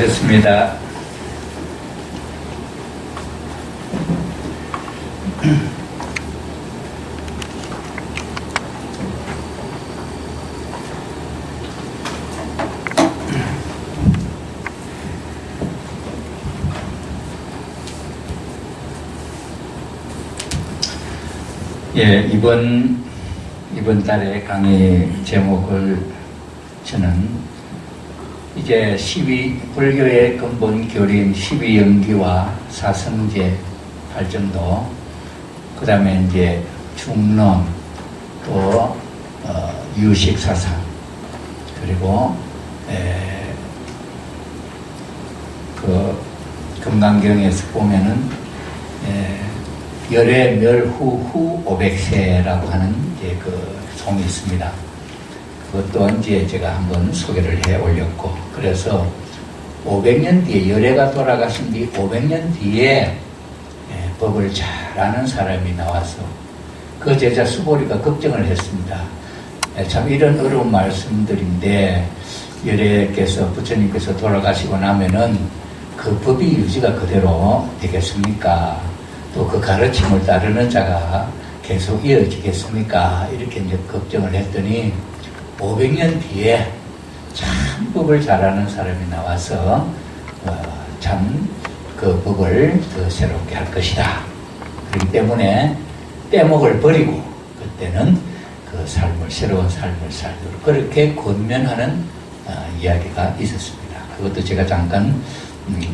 됐습니다. 예, 이번 달에 강의 제목을 저는 이제 불교의 근본 교리인 12영기와 사성제 발전도, 그 다음에 이제 중론, 또 유식사상, 그리고 그 금강경에서 보면은 열의 멸후 500세라고 하는 이제 그 송이 있습니다. 그것도 이제 제가 한번 소개를 해 올렸고, 그래서 500년 뒤에, 열애가 돌아가신 뒤 500년 뒤에 법을 잘 아는 사람이 나와서 그 제자 수보리가 걱정을 했습니다. 참 이런 어려운 말씀들인데, 열애께서, 부처님께서 돌아가시고 나면은 그 법이 유지가 그대로 되겠습니까? 또 그 가르침을 따르는 자가 계속 이어지겠습니까? 이렇게 이제 걱정을 했더니 500년 뒤에 참 법을 잘하는 사람이 나와서 참 그 법을 더 새롭게 할 것이다. 그렇기 때문에 떼목을 버리고 그때는 그 새로운 삶을 살도록 그렇게 권면하는 이야기가 있었습니다. 그것도 제가 잠깐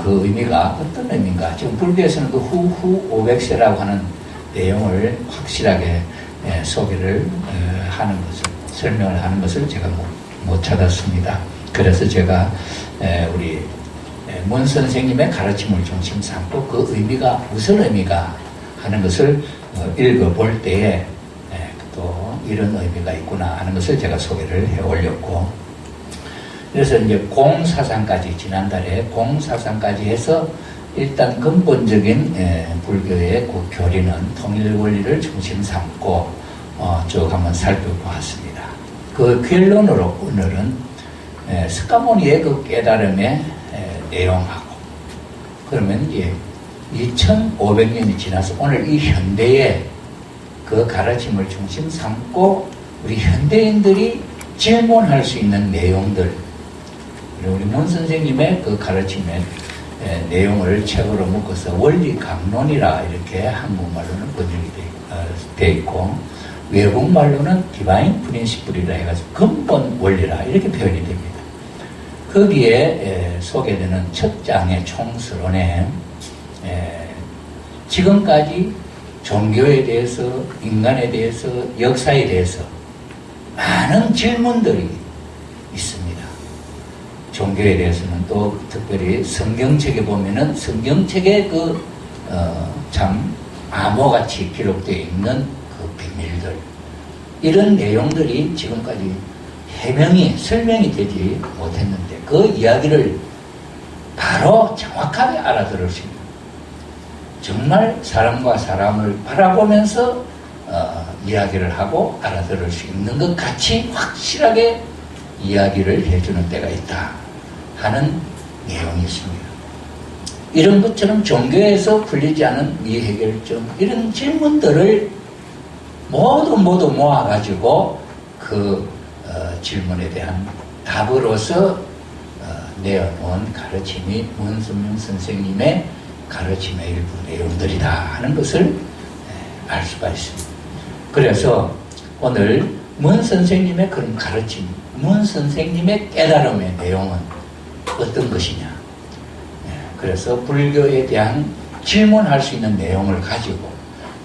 그 의미가 어떤 의미인가, 지금 불교에서는 그 후후 500세라고 하는 내용을 확실하게 소개를 하는 것을, 설명을 하는 것을 제가 못 찾았습니다. 그래서 제가 우리 문 선생님의 가르침을 중심 삼고 그 의미가 무슨 의미가 하는 것을 읽어볼 때에 또 이런 의미가 있구나 하는 것을 제가 소개를 해 올렸고, 그래서 이제 공사상까지, 지난달에 공사상까지 해서 일단 근본적인 불교의 그 교리는 통일 원리를 중심 삼고 쭉 한번 살펴보았습니다. 그 결론으로 오늘은 석가모니의 그 깨달음의 내용하고, 그러면 이제 2500년이 지나서 오늘 이 현대의 그 가르침을 중심 삼고 우리 현대인들이 질문할 수 있는 내용들, 우리 문 선생님의 그 가르침의 내용을 책으로 묶어서 원리 강론이라 이렇게 한국말로는 번역이 되어 있고, 외국말로는 디바인 프린시플이라 해가지고 근본 원리라 이렇게 표현이 됩니다. 거기에 소개되는 첫 장의 총서론에 지금까지 종교에 대해서, 인간에 대해서, 역사에 대해서 많은 질문들이 있습니다. 종교에 대해서는 또 특별히 성경책에 보면은 성경책에 참 암호같이 기록되어 있는 그 비밀들, 이런 내용들이 지금까지 설명이 되지 못했는데 그 이야기를 바로 정확하게 알아들을 수 있는, 정말 사람과 사람을 바라보면서 이야기를 하고 알아들을 수 있는 것 같이 확실하게 이야기를 해주는 때가 있다 하는 내용이 있습니다. 이런 것처럼 종교에서 풀리지 않은 미해결점, 이런 질문들을 모두 모아가지고 그 질문에 대한 답으로서 내어놓은 가르침이 문선명 선생님의 가르침의 일부 내용들이다 하는 것을 알 수가 있습니다. 그래서 오늘 문 선생님의 그런 가르침, 문 선생님의 깨달음의 내용은 어떤 것이냐, 그래서 불교에 대한 질문할 수 있는 내용을 가지고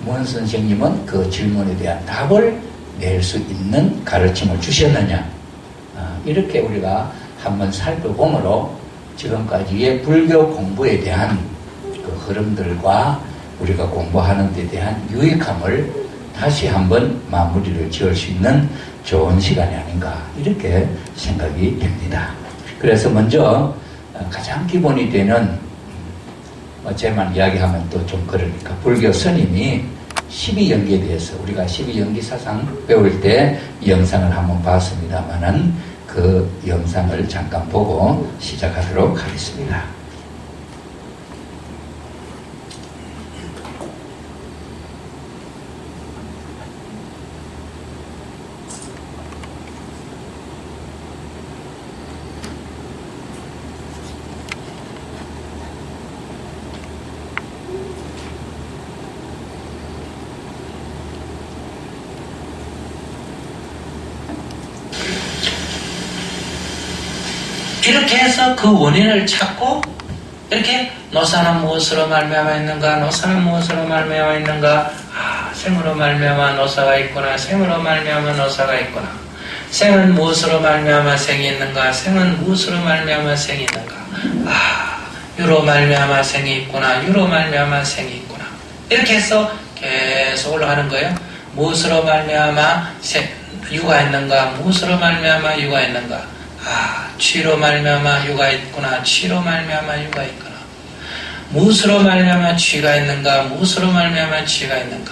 문 선생님은 그 질문에 대한 답을 낼 수 있는 가르침을 주셨느냐, 이렇게 우리가 한번 살펴보므로 지금까지의 불교 공부에 대한 그 흐름들과 우리가 공부하는 데 대한 유익함을 다시 한번 마무리를 지을 수 있는 좋은 시간이 아닌가, 이렇게 생각이 됩니다. 그래서 먼저 가장 기본이 되는, 제만 이야기하면 또 좀 그러니까, 불교 스님이 12영기에 대해서 우리가 12영기 사상 배울 때 영상을 한번 봤습니다만은 그 영상을 잠깐 보고 시작하도록 하겠습니다. 이렇게 해서 그 원인을 찾고 이렇게 노사는 무엇으로 말미암아 있는가, 노사는 무엇으로 말미암아 있는가, 생으로 말미암아 노사가 있구나, 생으로 말미암아 노사가 있구나, 생은 무엇으로 말미암아 생이 있는가, 생은 무엇으로 말미암아 생이 있는가, 유로 말미암아 생이 있구나, 유로 말미암아 생이 있구나. 이렇게 해서 계속 올라가는 거예요. 무엇으로 말미암아 유가 있는가, 무엇으로 말미암아 유가 있는가, 취로 말미암아 유가 있구나, 취로 말미암아 유가 있구나. 무엇으로 말미암아 취가 있는가, 무엇으로 말미암아 취가 있는가.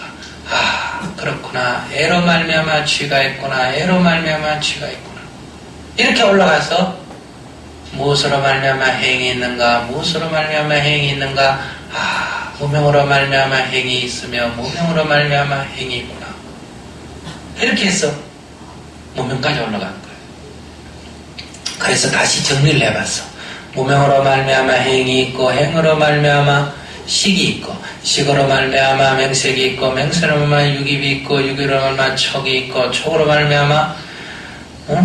그렇구나. 애로 말미암아 취가 있구나, 애로 말미암아 취가 있구나. 이렇게 올라가서 무엇으로 말미암아 행이 있는가, 무엇으로 말미암아 행이 있는가. 무명으로 말미암아 행이 있으며 무명으로 말미암아 행이 있구나. 이렇게 해서 무명까지 올라간 거예요. 그래서 다시 정리를 해봤어. 무명으로 말미암아 행이 있고, 행으로 말미암아 식이 있고, 식으로 말미암아 맹색이 있고, 맹색으로 말미암아 육입이 있고, 육으로 말미암아 촉이 있고, 촉으로 말미암아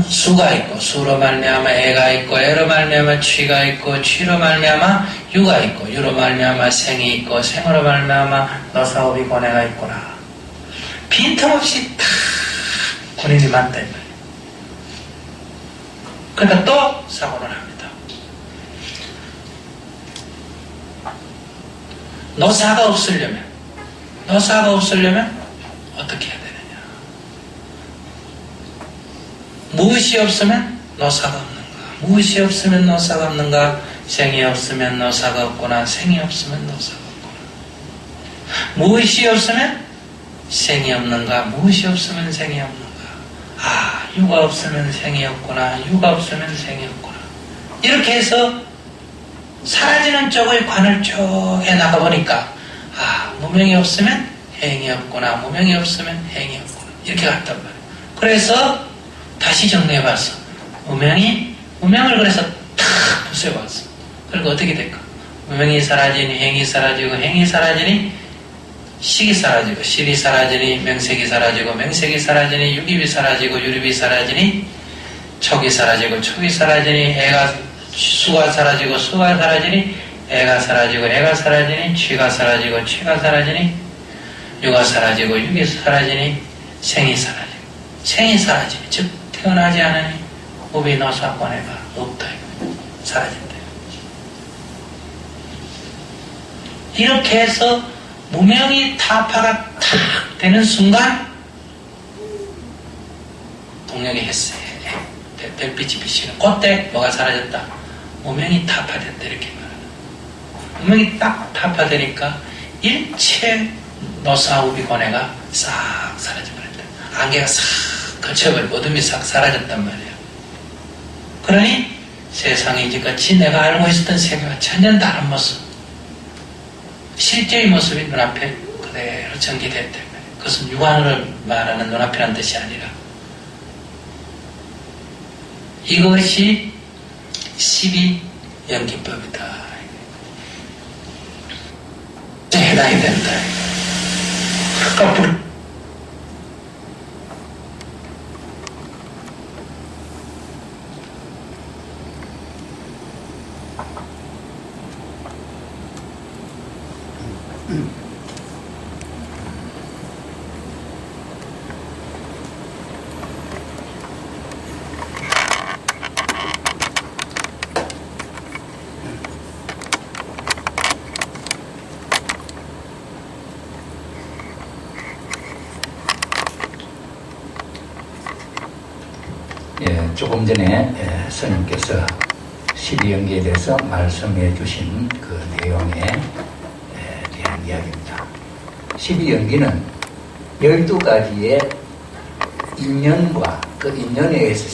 수가 있고, 수로 말미암아 애가 있고, 애로 말미암아 취가 있고, 취로 말미암아 유가 있고, 유로 말미암아 생이 있고, 생으로 말미암아 노사오비 고뇌가 있구나. 빈틈없이 다 군인이 많다 이 말이에요. 그러니까 또 사고를 합니다. 노사가 없으려면 어떻게 해야 되느냐. 무엇이 없으면 노사가 없는가. 무엇이 없으면 노사가 없는가. 생이 없으면 노사가 없구나. 생이 없으면 노사가 없구나. 무엇이 없으면 생이 없는가. 무엇이 없으면 생이 없는가. 유가 없으면 생이 없구나. 유가 없으면 생이 없구나. 이렇게 해서 사라지는 쪽의 관을 쭉 해나가보니까 무명이 없으면 행이 없구나. 무명이 없으면 행이 없구나. 이렇게 갔단 말이에요. 그래서 다시 정리해봤어. 무명을 그래서 탁 부숴봤어. 그리고 어떻게 될까? 무명이 사라지니 행이 사라지고, 행이 사라지니 식이 사라지고, 식이 사라지니 명색이 사라지고, 명색이 사라지니 육입이 사라지고, 유립이 사라지니 촉이 사라지고, 촉이 사라지니 수가 사라지고, 수가 사라지니 애가 사라지고, 애가 사라지니 취가 사라지고, 취가 사라지니 유가 사라지고, 육이 사라지니 생이 사라지고, 생이 사라지니 즉 태어나지 않으니 우비 노사고뇌가 없다. 사라진다. 이렇게 해서 무명이 타파가 탁 되는 순간 동력이 했어요. 별빛이 비치는 그때 뭐가 사라졌다? 무명이 타파됐다. 이렇게 말합니다. 무명이 딱 타파되니까 일체 노사우비 고뇌가 싹 사라져버렸다. 안개가 싹 거쳐버리고 어둠이 싹 사라졌단 말이에요. 그러니 세상이 이제까지 내가 알고 있었던 세계와 전혀 다른 모습, 실제의 모습이 눈앞에 그대로 전개됐다. 그것은 육안으로 말하는 눈앞이라는 뜻이 아니라 이것이 12연기법이다. 해당이 된다. 그러니까 조금 전에 스님께서 12연기에 대해서 말씀해 주신 그 내용에 대한 이야기입니다. 12연기는 12가지의 인연과 그 인연에 의해서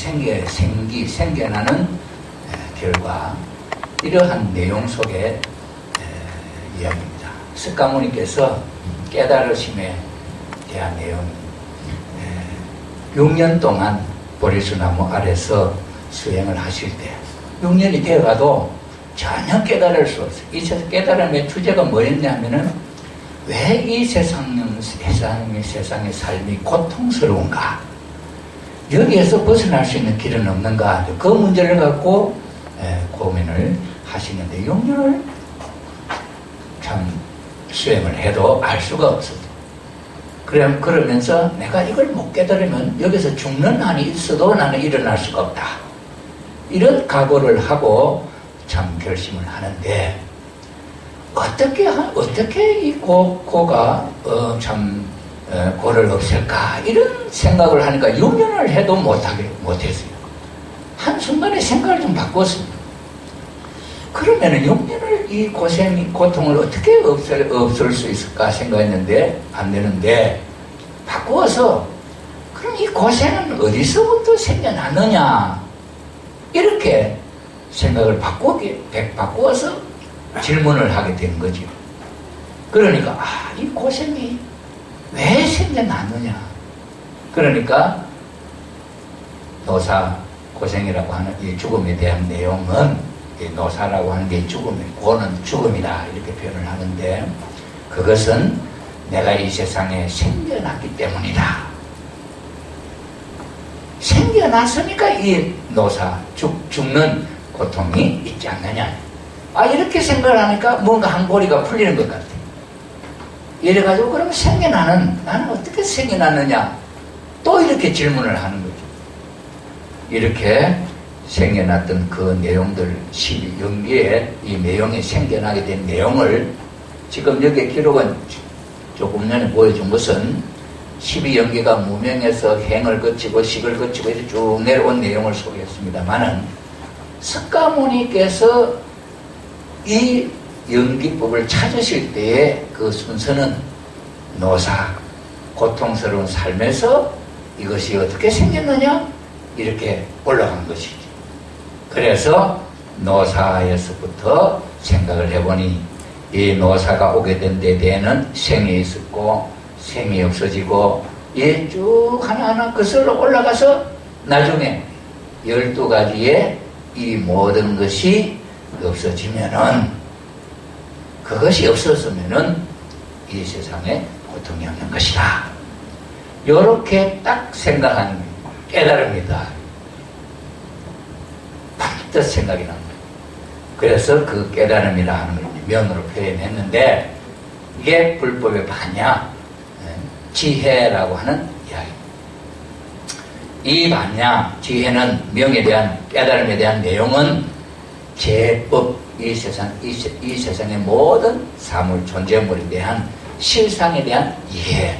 생겨나는 결과, 이러한 내용 속의 이야기입니다. 석가모니께서 깨달으심에 대한 내용이 6년 동안 보리수나무 아래서 수행을 하실 때 6년이 되어가도 전혀 깨달을 수 없어요. 이 깨달음의 주제가 뭐였냐 하면은 왜 이 세상의 삶이 고통스러운가? 여기에서 벗어날 수 있는 길은 없는가? 그 문제를 갖고 고민을 하시는데 6년을 참 수행을 해도 알 수가 없어요. 그러면서 내가 이걸 못 깨달으면 여기서 죽는 한이 있어도 나는 일어날 수가 없다. 이런 각오를 하고 참 결심을 하는데, 어떻게 이 고가 고를 없앨까? 이런 생각을 하니까 6년을 해도 못했어요. 한순간에 생각을 좀 바꿨습니다. 그러면은 6년을 이 고통을 어떻게 없앨 수 있을까 생각했는데 안 되는데, 바꾸어서 그럼 이 고생은 어디서부터 생겨났느냐? 이렇게 생각을 바꾸어서 질문을 하게 된 거죠. 그러니까 이 고생이 왜 생겨났느냐? 그러니까 노사 고생이라고 하는 이 죽음에 대한 내용은, 노사라고 하는 게 고는 죽음이다 이렇게 표현을 하는데, 그것은 내가 이 세상에 생겨났기 때문이다. 생겨났으니까 이 노사, 죽는 고통이 있지 않느냐. 이렇게 생각을 하니까 뭔가 한 고리가 풀리는 것 같아요. 이래가지고 그럼 나는 어떻게 생겨났느냐? 또 이렇게 질문을 하는 거죠. 이렇게 생겨났던 그 내용들, 12연기에 이 내용이 생겨나게 된 내용을 지금 여기 기록은 조금 전에 보여준 것은 12연기가 무명에서 행을 거치고 식을 거치고 이렇게 쭉 내려온 내용을 소개했습니다만은, 석가모니께서 이 연기법을 찾으실 때의 그 순서는 노사, 고통스러운 삶에서 이것이 어떻게 생겼느냐? 이렇게 올라간 것이죠. 그래서 노사에서부터 생각을 해보니 이 노사가 오게 된 데 대해는 생이 있었고 생이 없어지고 쭉 하나하나 거슬러 올라가서 나중에 12가지의 이 모든 것이 없어지면은, 그것이 없었으면은 이 세상에 고통이 없는 것이다. 요렇게 딱 생각하는 깨달음이다. 반드시 생각이 납니다. 그래서 그 깨달음이라 하는 걸 명으로 표현했는데, 이게 불법의 반야, 지혜라고 하는 이야기입니다. 이 반야, 지혜는 명에 대한, 깨달음에 대한 내용은 제법, 이 세상의 모든 사물, 존재물에 대한 실상에 대한 이해.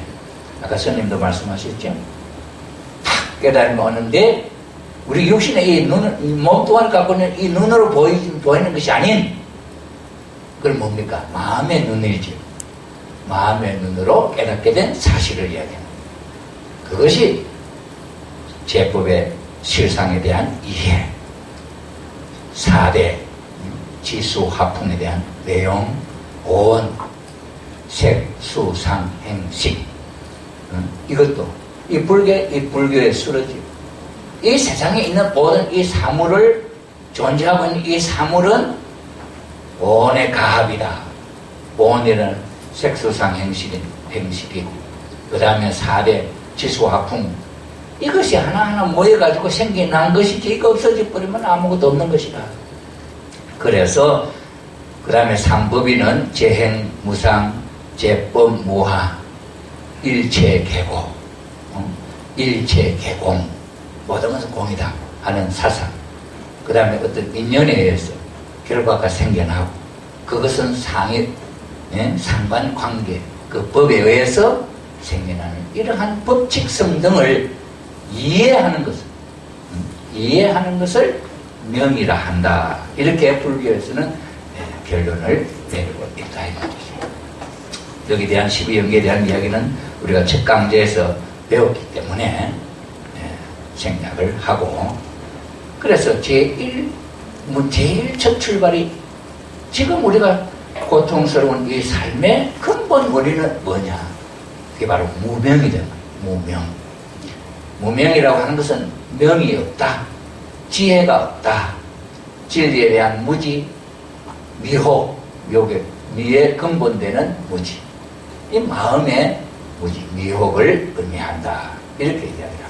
아까 스님도 말씀하셨죠? 탁 깨달음이 오는데, 우리 육신의 이 몸뚱아리 갖고 있는 이 눈으로 보이는 것이 아닌, 그건 뭡니까? 마음의 눈이죠. 마음의 눈으로 깨닫게 된 사실을 이야기합니다. 그것이 제법의 실상에 대한 이해. 4대 지수 화풍에 대한 내용, 온, 색, 수, 상, 행, 식. 이것도 이 불교의 수로지. 이 세상에 있는 모든 이 사물을, 존재하고 있는 이 사물은 온의 가합이다. 온이라는 색수상 행식이고, 그 다음에 4대 지수화풍, 이것이 하나하나 모여가지고 생겨난 것이지, 이거 없어져 버리면 아무것도 없는 것이다. 그래서 그 다음에 상법위는 재행, 무상, 제법, 무하, 일체계고, 일체계공, 모든 것은 공이다 하는 사상. 그 다음에 어떤 인연에 의해서 결과가 생겨나고, 그것은 상관관계, 그 법에 의해서 생겨나는 이러한 법칙성 등을 이해하는 것을 명이라 한다. 이렇게 불교에서는 결론을 내리고 있다. 여기에 대한 12연계에 대한 이야기는 우리가 첫 강제에서 배웠기 때문에 생략을 하고, 그래서 제일 첫 출발이 지금 우리가 고통스러운 이 삶의 근본 원인은 뭐냐? 그게 바로 무명이다. 무명. 무명이라고 하는 것은 명이 없다. 지혜가 없다. 진리에 대한 무지, 미혹, 요게 미의 근본되는 무지. 이 마음의 무지, 미혹을 의미한다. 이렇게 이야기를 합니다.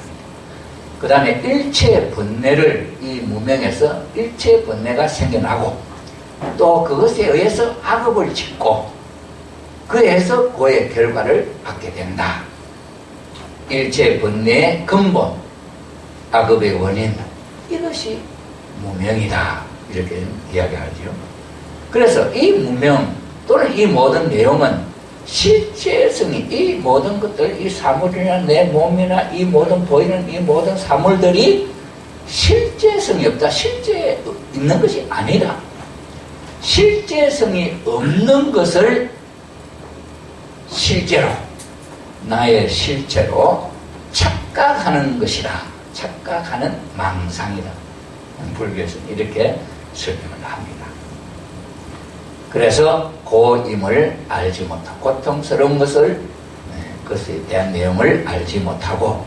그 다음에 일체 번뇌를, 이 무명에서 일체 번뇌가 생겨나고, 또 그것에 의해서 악업을 짓고, 그에서 그의 결과를 받게 된다. 일체 번뇌의 근본, 악업의 원인, 이것이 무명이다. 이렇게 이야기하죠. 그래서 이 무명 또는 이 모든 내용은 실제성이, 이 모든 것들, 이 사물이나 내 몸이나 이 모든 보이는 이 모든 사물들이 실제성이 없다. 실제 있는 것이 아니라 실제성이 없는 것을 실제로, 나의 실체로 착각하는 것이다. 착각하는 망상이다. 불교에서는 이렇게 설명을 합니다. 그래서 고임을 알지 못하고, 고통스러운 것을, 그것에 대한 내용을 알지 못하고,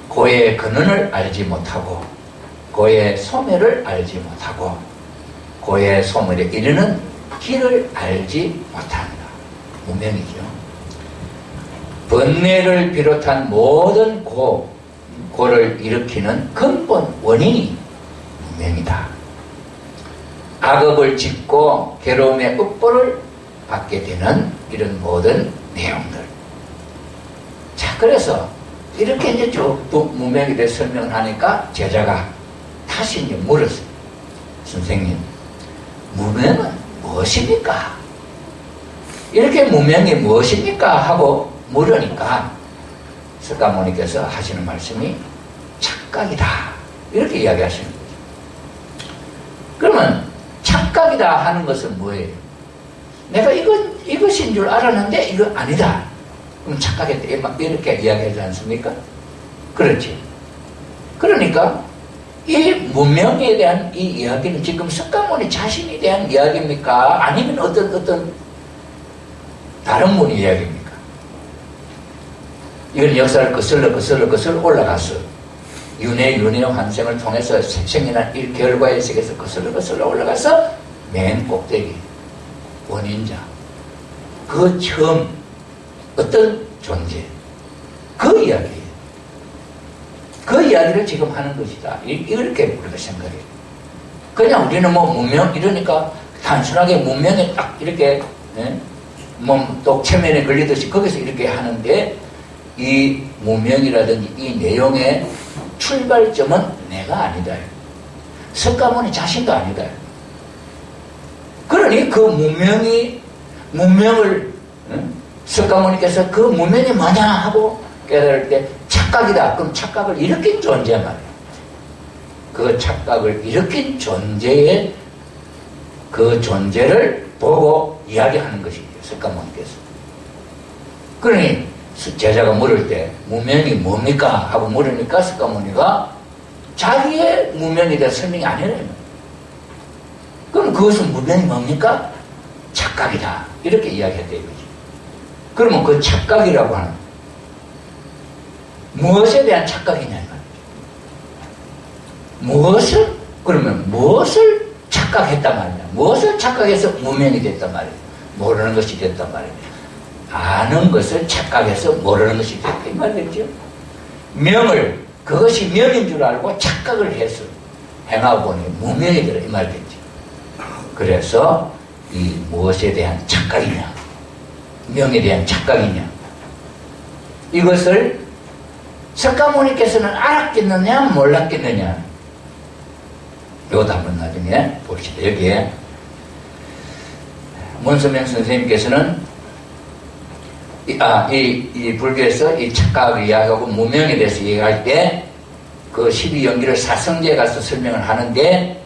고의 근원을 알지 못하고, 고의 소멸을 알지 못하고, 고의 소멸에 이르는 길을 알지 못한다. 무명이죠. 번뇌를 비롯한 모든 고를 일으키는 근본 원인이 무명이다. 악업을 짓고 괴로움의 업보를 받게 되는 이런 모든 내용들. 자, 그래서 이렇게 이제 쭉 무명에 대해 설명을 하니까 제자가 다시 이제 물었어요. 선생님, 무명은 무엇입니까? 이렇게 무명이 무엇입니까? 하고 물으니까 석가모니께서 하시는 말씀이 착각이다. 이렇게 이야기하시는 거죠. 그러면 착각이다 하는 것은 뭐예요? 내가 이것인 줄 알았는데 이거 아니다. 그럼 착각했다. 이렇게 이야기하지 않습니까? 그렇지. 그러니까 이 무명에 대한 이 이야기는 지금 석가모니 자신에 대한 이야기입니까? 아니면 어떤 다른 분의 이야기입니까? 이건 역사를 거슬러 올라가서 윤회 환생을 통해서 생겨난 이 결과의 세계에서 거슬러 올라가서 맨 꼭대기 원인자, 그 처음 어떤 존재, 그 이야기예요. 그 이야기를 지금 하는 것이다. 이렇게 우리가 생각해요. 그냥 우리는 뭐 문명 이러니까 단순하게 문명에 딱 이렇게 또 체면에 걸리듯이 거기서 이렇게 하는데, 이 무명이라든지 이 내용의 출발점은 내가 아니다. 석가모니 자신도 아니다. 그러니 그 무명을 석가모니께서 그 무명이 뭐냐 하고 깨달을 때 착각이다. 그럼 착각을 일으킨 존재 말이에요. 그 착각을 일으킨 존재의 그 존재를 보고 이야기하는 것이죠. 석가모니께서. 그러니 제자가 물을 때 무명이 뭡니까? 하고 물으니까 석가모니가 자기의 무명에 대한 설명이 아니래요. 그럼 그것은 무명이 뭡니까? 착각이다. 이렇게 이야기했다 이거지. 그러면 그 착각이라고 하는 무엇에 대한 착각이냐 무엇을, 그러면 무엇을 착각했단 말이냐, 무엇을 착각해서 무명이 됐단 말이야. 모르는 것이 됐단 말이야. 아는 것을 착각해서 모르는 것이 됐다 이 말이죠. 명을, 그것이 명인 줄 알고 착각을 해서 행하고 보니 무명이 되라 이 말이겠죠. 그래서 이 무엇에 대한 착각이냐, 명에 대한 착각이냐, 이것을 석가모니께서는 알았겠느냐 몰랐겠느냐, 이것도 한번 나중에 봅시다. 여기에 문서명 선생님께서는 이 불교에서 이 착각을 이야기하고 무명에 대해서 얘기할 때 그 12연기를 사성제에 가서 설명을 하는데,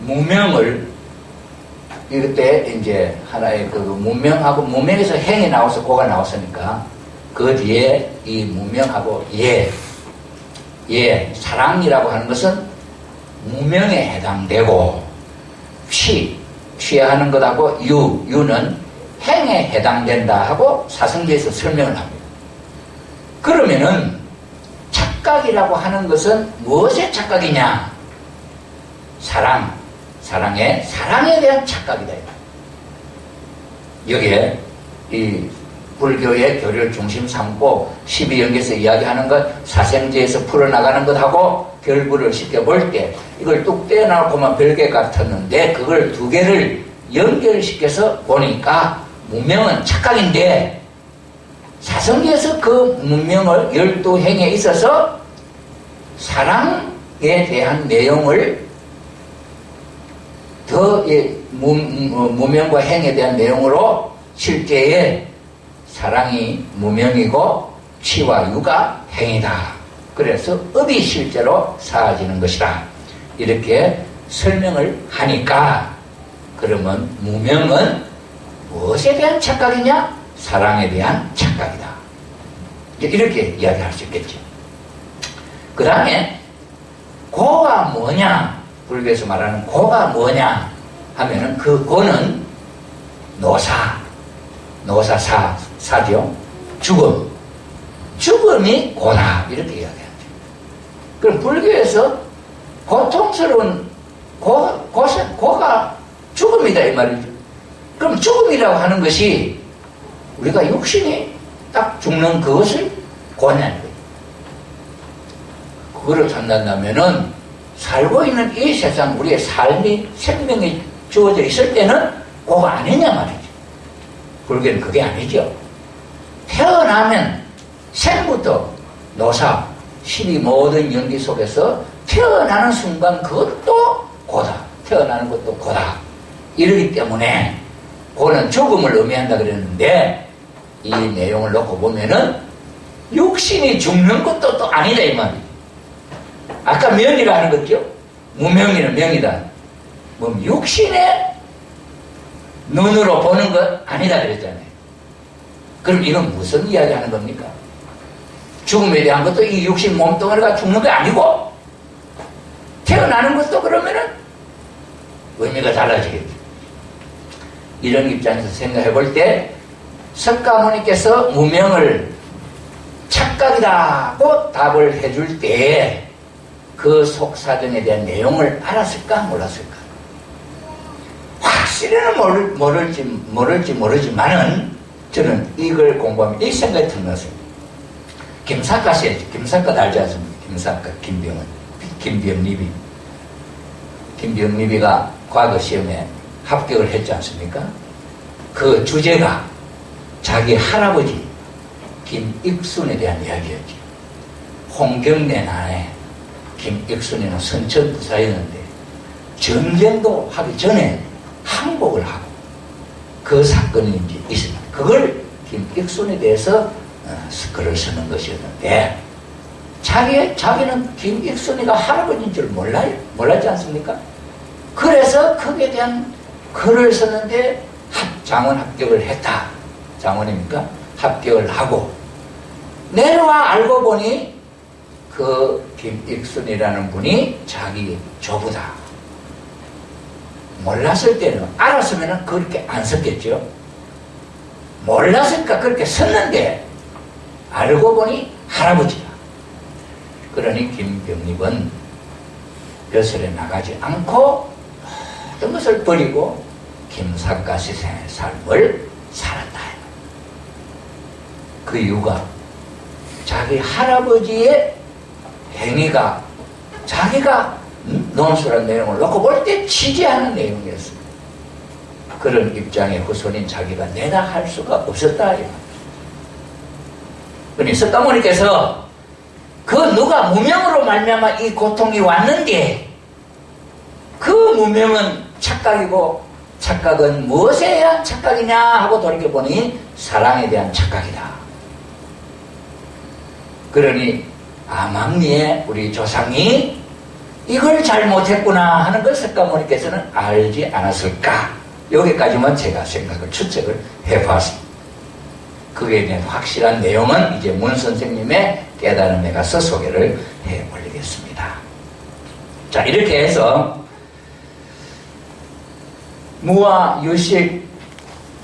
무명을 이때 이제 하나의 그 무명하고, 무명에서 행이 나와서 고가 나왔으니까 그 뒤에 이 무명하고 예, 예, 사랑이라고 하는 것은 무명에 해당되고, 취하는 것하고 유는 행에 해당된다 하고 사성제에서 설명을 합니다. 그러면은 착각이라고 하는 것은 무엇의 착각이냐? 사랑에 대한 착각이다. 여기에 이 불교의 교리를 중심 삼고 12연계에서 이야기하는 것, 사생제에서 풀어나가는 것하고 결부를 시켜볼 때 이걸 뚝 떼어놓고만 별개 같았는데 그걸 두 개를 연결시켜서 보니까 문명은 착각인데 사성제에서 그 문명을 12행에 있어서 사랑에 대한 내용을 더 무명과 행에 대한 내용으로 실제에 사랑이 무명이고 취와 유가 행이다. 그래서 업이 실제로 사라지는 것이다. 이렇게 설명을 하니까 그러면 무명은 무엇에 대한 착각이냐? 사랑에 대한 착각이다. 이렇게 이야기할 수 있겠죠. 그 다음에 고가 뭐냐? 불교에서 말하는 고가 뭐냐 하면은 그 고는 사죠. 죽음이 고다. 이렇게 이야기하죠. 그럼 불교에서 고통스러운 고가 죽음이다. 이 말이죠. 그럼 죽음이라고 하는 것이 우리가 육신이 딱 죽는 그것을 고냐는 거예요. 그거를 찾는다면은 살고 있는 이 세상, 우리의 삶이, 생명이 주어져 있을 때는 고가 아니냐 말이죠. 불교는 그게 아니죠. 태어나면 생부터 신이 모든 연기 속에서 태어나는 순간 그것도 고다. 태어나는 것도 고다. 이러기 때문에 고는 죽음을 의미한다 그랬는데 이 내용을 놓고 보면은 육신이 죽는 것도 또 아니다 이 말이에요. 아까 명이라 하는 거죠. 무명이는 명이다. 뭐 육신의 눈으로 보는 것 아니다 그랬잖아요. 그럼 이건 무슨 이야기 하는 겁니까? 죽음에 대한 것도 이 육신 몸뚱아리가 죽는 게 아니고 태어나는 것도 그러면은 의미가 달라지겠죠. 이런 입장에서 생각해 볼 때 석가모니께서 무명을 착각이라고 답을 해줄 때 그 속사정에 대한 내용을 알았을까 몰랐을까? 확실히는 모르지만은 저는 이걸 공부하면 이 생각이 드는 것입니다. 김사과 씨였죠. 김사과 알지 않습니까? 김사과 김병립이 과거 시험에 합격을 했지 않습니까? 그 주제가 자기 할아버지 김익순에 대한 이야기였죠. 홍경래 난에 김익순이는 선천부사였는데 전쟁도 하기 전에 항복을 하고 그 사건이 이제 있습니다. 그걸 김익순에 대해서 글을 쓰는 것이었는데 자기는 김익순이가 할아버지인 줄 몰랐지 않습니까? 그래서 거기에 대한 글을 썼는데 장원 합격을 했다. 장원입니까? 합격을 하고 내려와 알고 보니 그 김익순이라는 분이 자기 조부다. 몰랐을 때는, 알았으면 그렇게 안 썼겠죠. 몰랐으니까 그렇게 썼는데 알고 보니 할아버지다. 그러니 김병립은 벼슬에 나가지 않고 모든 것을 버리고 김사과 시생의 삶을 살았다. 그 이유가 자기 할아버지의 행위가 자기가 논술한 내용을 놓고 볼 때 취재하는 내용이었습니다. 그런 입장의 후손인 자기가 내다 할 수가 없었다. 그러니 석가모니께서 그 누가 무명으로 말미암아 이 고통이 왔는데 그 무명은 착각이고 착각은 무엇에 대한 착각이냐 하고 돌이켜보니 사랑에 대한 착각이다. 그러니 암암리에 우리 조상이 이걸 잘못했구나 하는 걸 석가모니께서는 알지 않았을까? 여기까지만 제가 생각을 추측을 해봤습니다. 그에 대한 확실한 내용은 이제 문 선생님의 깨달음에 가서 소개를 해 올리겠습니다. 자, 이렇게 해서 무와 유식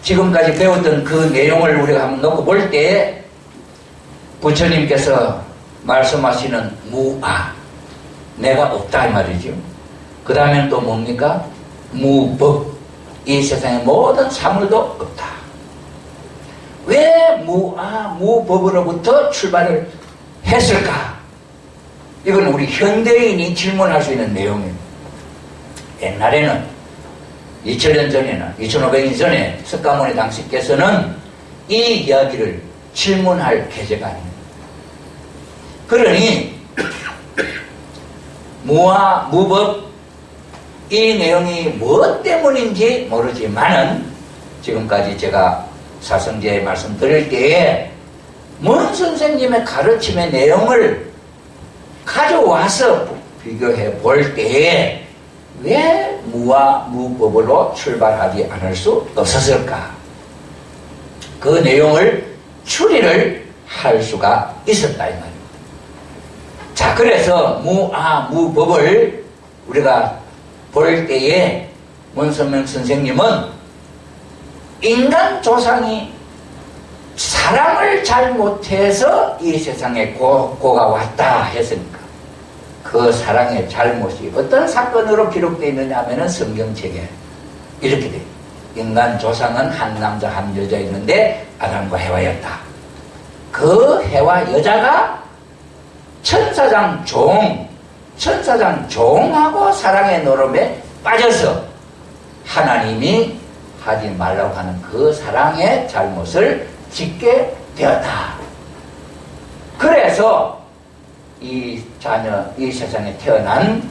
지금까지 배웠던 그 내용을 우리가 한번 놓고 볼 때 부처님께서 말씀하시는 무아, 내가 없다 이 말이죠. 그 다음에는 또 뭡니까? 무법, 이 세상의 모든 사물도 없다. 왜 무아, 무법으로부터 출발을 했을까? 이건 우리 현대인이 질문할 수 있는 내용입니다. 옛날에는 2000년 전에는 2500년 전에 석가모니 당시께서는 이 이야기를 질문할 계제가 아닙니다. 그러니 무아, 무법 이 내용이 무엇 때문인지 모르지만은 지금까지 제가 사성제에 말씀드릴 때에 문 선생님의 가르침의 내용을 가져와서 비교해 볼 때에 왜 무와 무법으로 출발하지 않을 수 없었을까? 그 내용을 추리를 할 수가 있었다 이 말입니다. 자, 그래서 무아 무법을 우리가 볼 때에 문선명 선생님은 인간 조상이 사랑을 잘못해서 이 세상에 고가 왔다 했으니까 그 사랑의 잘못이 어떤 사건으로 기록되어 있느냐 하면은 성경책에 이렇게 돼요. 인간 조상은 한 남자 한 여자 있는데 아담과 해와였다. 그 해와 여자가 천사장 종하고 사랑의 노름에 빠져서 하나님이 하지 말라고 하는 그 사랑의 잘못을 짓게 되었다. 그래서 이 자녀, 이 세상에 태어난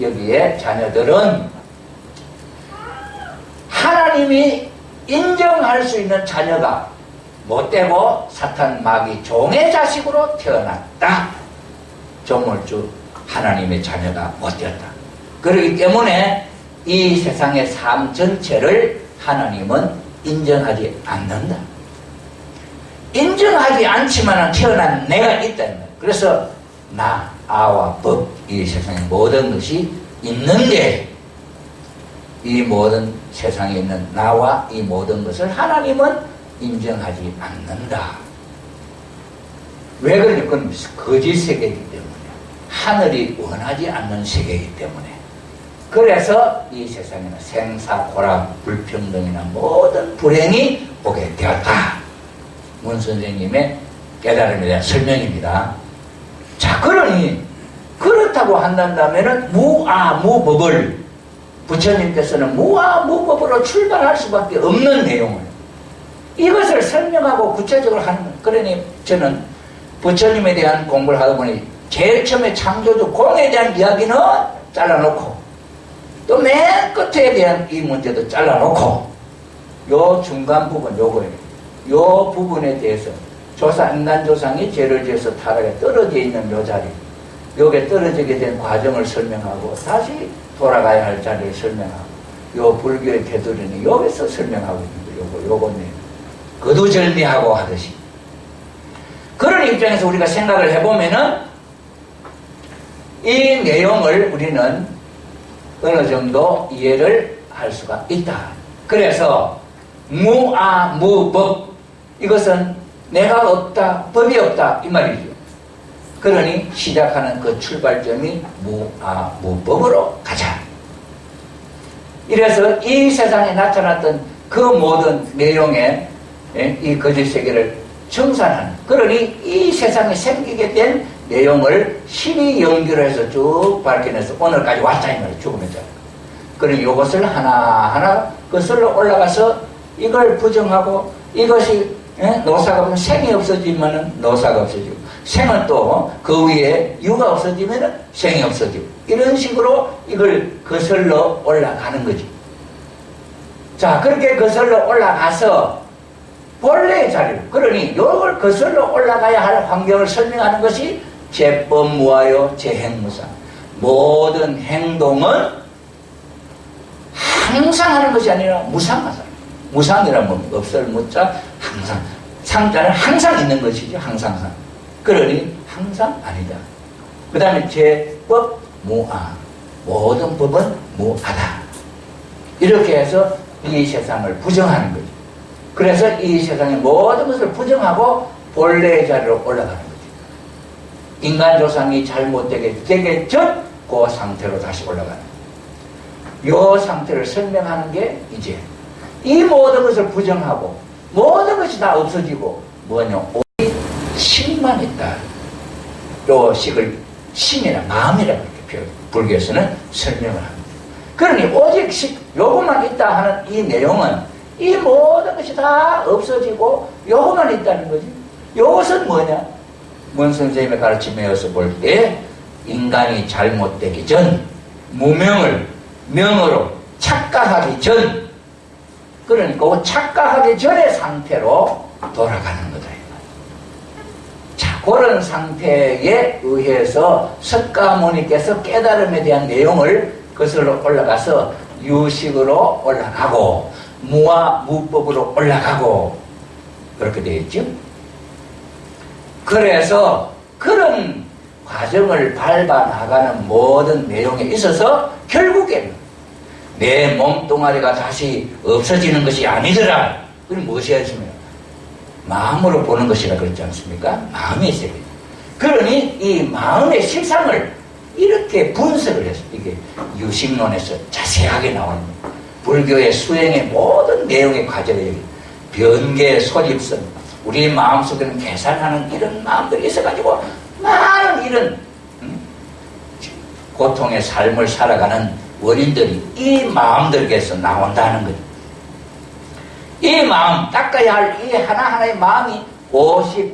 여기에 자녀들은 하나님이 인정할 수 있는 자녀가 못되고 사탄 마귀 종의 자식으로 태어났다. 조물주 하나님의 자녀가 못되었다. 그렇기 때문에 이 세상의 삶 전체를 하나님은 인정하지 않는다. 인정하지 않지만 태어난 내가 있다. 그래서 나, 아와 법, 이 세상의 모든 것이 있는데 이 모든 세상에 있는 나와 이 모든 것을 하나님은 인정하지 않는다. 왜 그러냐? 그건 거짓 세계이기 때문에, 하늘이 원하지 않는 세계이기 때문에. 그래서 이 세상에는 생사고락, 불평등이나 모든 불행이 오게 되었다. 문 선생님의 깨달음에 대한 설명입니다. 자, 그러니 그렇다고 한다면은 무아무법을 부처님께서는 무아무법으로 출발할 수밖에 없는 내용을 이것을 설명하고 구체적으로 하는 거예요. 그러니 저는 부처님에 대한 공부를 하다 보니 제일 처음에 창조주 공에 대한 이야기는 잘라놓고 또 맨 끝에 대한 이 문제도 잘라놓고 요 중간 부분 요거예요. 요 부분에 대해서 인간 조상이 죄를 지어서 타락에 떨어져 있는 요 자리, 요게 떨어지게 된 과정을 설명하고 다시 돌아가야 할 자리를 설명하고 요 불교의 테두리는 여기서 설명하고 있는 거예요. 요거는 거두절미하고 하듯이. 그런 입장에서 우리가 생각을 해보면은 이 내용을 우리는 어느 정도 이해를 할 수가 있다. 그래서 무아무법, 이것은 내가 없다, 법이 없다 이 말이죠. 그러니 시작하는 그 출발점이 무아무법으로 가자. 이래서 이 세상에 나타났던 그 모든 내용의 이 거짓 세계를 청산하는, 그러니 이 세상에 생기게 된 내용을 신이 연결해서 쭉 밝혀내서 오늘까지 왔다 이 말이에요. 죽음의 자. 그러니 이것을 하나하나 거슬러 올라가서 이걸 부정하고 이것이 노사가 없으면 생이 없어지면 노사가 없어지고, 생은 또 그 위에 유가 없어지면 생이 없어지고, 이런 식으로 이걸 거슬러 올라가는 거지. 자, 그렇게 거슬러 올라가서 본래의 자리로, 그러니 이걸 거슬러 올라가야 할 환경을 설명하는 것이 제법무아요 제행무상. 모든 행동은 항상 하는 것이 아니라 무상하다. 무상이란 뭡니까? 없을 무자 항상. 상자는 항상 있는 것이죠. 항상. 그러니 항상 아니다. 그 다음에 제법 무아. 모든 법은 무아다. 이렇게 해서 이 세상을 부정하는 거죠. 그래서 이 세상의 모든 것을 부정하고 본래의 자리로 올라가는 거죠. 인간 조상이 잘못되게 되기 전 그 상태로 다시 올라가는 거예요. 이 상태를 설명하는 게 이제 이 모든 것을 부정하고 모든 것이 다 없어지고 뭐냐 오직 심만 있다. 요 식을 심이라 마음이라고 이렇게 표현 불교에서는 설명을 합니다. 그러니 오직 식 요것만 있다 하는 이 내용은 이 모든 것이 다 없어지고 요것만 있다는 거지. 요것은 뭐냐? 문 선생님의 가르침에서 볼 때 인간이 잘못되기 전 무명을 명으로 착각하기 전 그러니까 그 착각하기 전의 상태로 돌아가는 거다. 자, 그런 상태에 의해서 석가모니께서 깨달음에 대한 내용을 거슬러 올라가서 유식으로 올라가고 무와 무법으로 올라가고 그렇게 되어 있죠. 그래서 그런 과정을 밟아 나가는 모든 내용에 있어서 결국에는 내 몸뚱아리가 다시 없어지는 것이 아니더라. 그럼 무엇이었으면 마음으로 보는 것이라 그랬지 않습니까? 마음의 세계. 그러니 이 마음의 실상을 이렇게 분석을 해서 이게 유식론에서 자세하게 나옵니다. 불교의 수행의 모든 내용의 과정을 변계, 소집선, 우리 마음속에는 계산하는 이런 마음들이 있어가지고 많은 이런 고통의 삶을 살아가는 원인들이 이 마음들에서 나온다는 거죠. 이 마음, 닦아야 할 이 하나하나의 마음이 55개,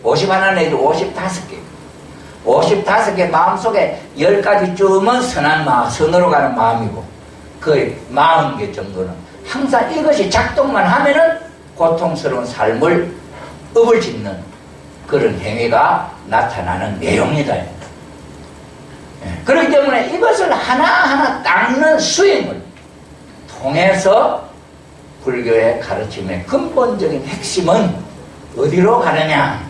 51 내지 55개. 55개 마음속에 10가지쯤은 선한 마음, 선으로 가는 마음이고 거의 40개 정도는 항상 이것이 작동만 하면은 고통스러운 삶을 업을 짓는 그런 행위가 나타나는 내용이다. 그렇기 때문에 이것을 하나하나 닦는 수행을 통해서 불교의 가르침의 근본적인 핵심은 어디로 가느냐?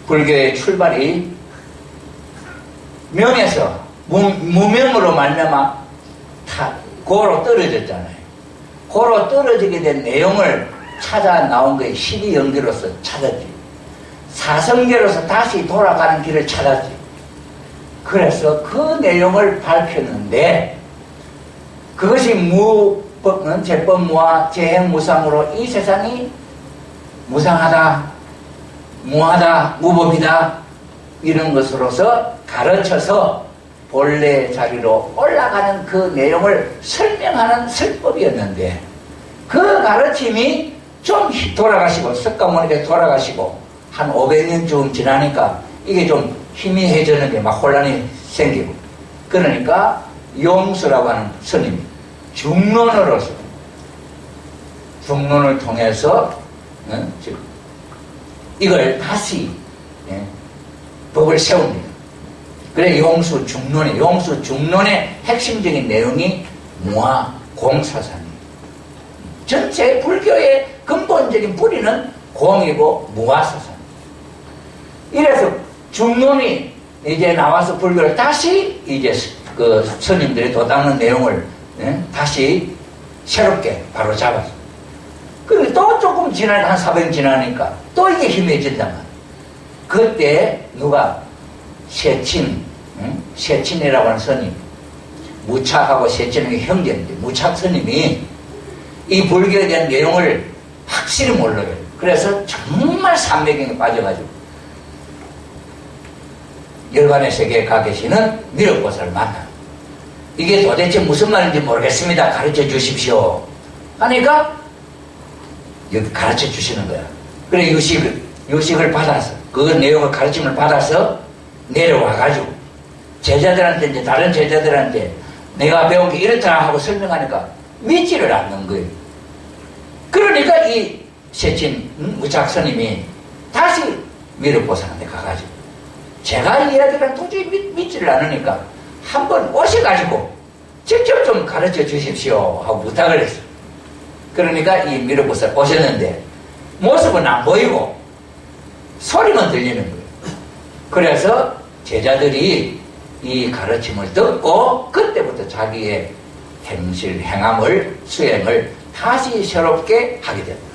불교의 출발이 명에서 무명으로 말미암아 고로 떨어졌잖아요. 고로 떨어지게 된 내용을 찾아 나온 것이 12연계로서 찾았지. 사성계로서 다시 돌아가는 길을 찾았지. 그래서 그 내용을 밝혔는데 그것이 제법무와 재행무상으로 이 세상이 무상하다, 무하다, 무법이다 이런 것으로서 가르쳐서 본래 자리로 올라가는 그 내용을 설명하는 설법이었는데 그 가르침이 좀 돌아가시고 석가모니께 돌아가시고 한 500년쯤 지나니까 이게 좀 희미해지는 게 막 혼란이 생기고 그러니까 용수라고 하는 스님이 중론으로서 중론을 통해서 이걸 다시 법을 세웁니다. 그래 용수 중론의 핵심적인 내용이 무아 공사상이에요. 전체 불교의 근본적인 뿌리는 공이고 무아사상. 이래서 중론이 이제 나와서 불교를 다시 이제 그 스님들이 도닦는 내용을 다시 새롭게 바로 잡았어. 그런데 또 조금 지나니까 한 400년 지나니까 또 이게 희미해진단 말이야. 그때 누가 세친이라고 하는 스님, 무착하고 세친의 형제인데 무착 스님이 이 불교에 대한 내용을 확실히 몰라요. 그래서 정말 삼매경에 빠져가지고 열반의 세계에 가 계시는 미륵보살을 만나. 이게 도대체 무슨 말인지 모르겠습니다. 가르쳐 주십시오. 하니까 여기 가르쳐 주시는 거야. 그래 유식을 받아서 그 내용을 가르침을 받아서 내려와가지고 제자들한테 이제 다른 제자들한테 내가 배운 게 이렇다 하고 설명하니까 믿지를 않는 거예요. 그러니까 이 세친 무착 스님이 다시 미륵보살한테 가가지고 제가 이야기를 도저히 믿지를 않으니까 한번 오셔가지고 직접 좀 가르쳐 주십시오 하고 부탁을 했어요. 그러니까 이 미륵보살 오셨는데 모습은 안 보이고 소리만 들리는 거예요. 그래서 제자들이 이 가르침을 듣고 그때부터 자기의 행함을 수행을 다시 새롭게 하게 됩니다.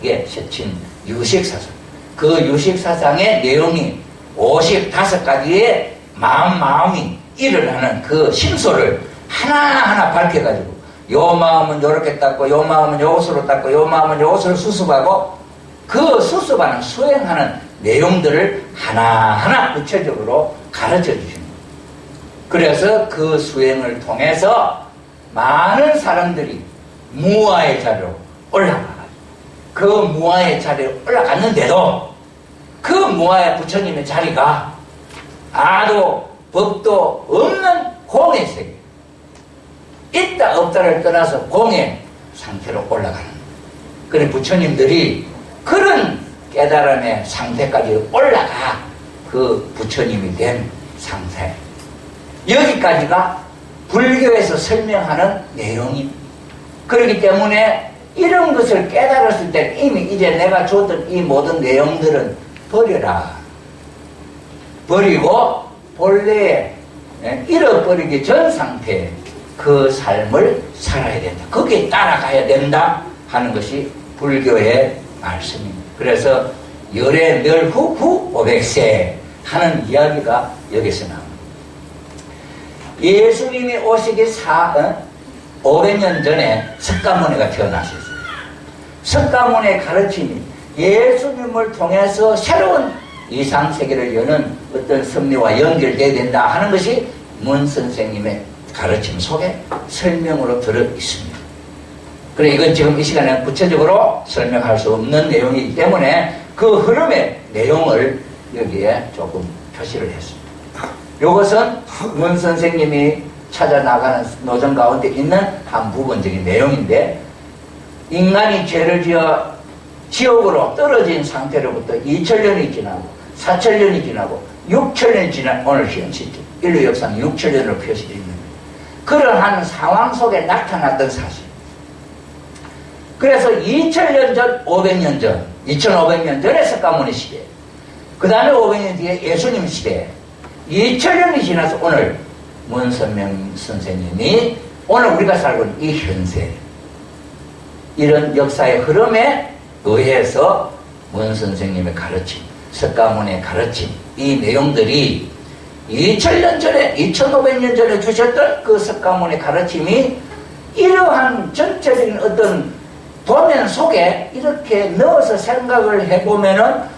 이게 세친 유식사상. 그 유식사상의 내용이 55가지의 마음이 일어나는 그 심소를 하나하나 밝혀가지고 요 마음은 요렇게 닦고 요 마음은 요것으로 닦고 요 마음은 요것으로 수습하고 그 수습하는 수행하는 내용들을 하나하나 구체적으로 가르쳐 주시는 거예요. 그래서 그 수행을 통해서 많은 사람들이 무아의 자리로 올라가요. 그 무아의 자리에 올라갔는데도 그 무아의 부처님의 자리가 아도 법도 없는 공의 세계, 있다 없다를 떠나서 공의 상태로 올라가는 거예요. 그래 부처님들이 그런 깨달음의 상태까지 올라가 그 부처님이 된 상태, 여기까지가 불교에서 설명하는 내용입니다. 그렇기 때문에 이런 것을 깨달았을 때 이미 이제 내가 줬던 이 모든 내용들은 버려라. 버리고 본래의 잃어버리기 전 상태의 그 삶을 살아야 된다. 거기에 따라가야 된다 하는 것이 불교의 말씀입니다. 그래서 열의 멸후 500세 하는 이야기가 여기서 나옵니다. 예수님이 오시기 500년 전에 석가모니가 태어나셨어요. 석가모니의 가르침이 예수님을 통해서 새로운 이상세계를 여는 어떤 섭리와 연결되어야 된다 하는 것이 문 선생님의 가르침 속에 설명으로 들어 있습니다. 그래 이건 지금 이 시간에 구체적으로 설명할 수 없는 내용이기 때문에 그 흐름의 내용을 여기에 조금 표시를 했습니다. 이것은 문 선생님이 찾아나가는 노정 가운데 있는 한 부분적인 내용인데, 인간이 죄를 지어 지옥으로 떨어진 상태로부터 2000년이 지나고 4000년이 지나고 6000년이 지난 오늘 현 시점, 인류 역사는 6000년으로 표시되어 있는 그러한 상황 속에 나타났던 사실. 그래서 2000년 전, 500년 전, 2500년 전에 석가모니 시대, 그 다음에 500년 뒤에 예수님 시대, 2000년이 지나서 오늘 문선명 선생님이 오늘 우리가 살고 있는 이 현세, 이런 역사의 흐름에 의해서 문 선생님의 가르침, 석가모니의 가르침, 이 내용들이 2000년 전에 2500년 전에 주셨던 그 석가모니의 가르침이 이러한 전체적인 어떤 도면 속에 이렇게 넣어서 생각을 해보면은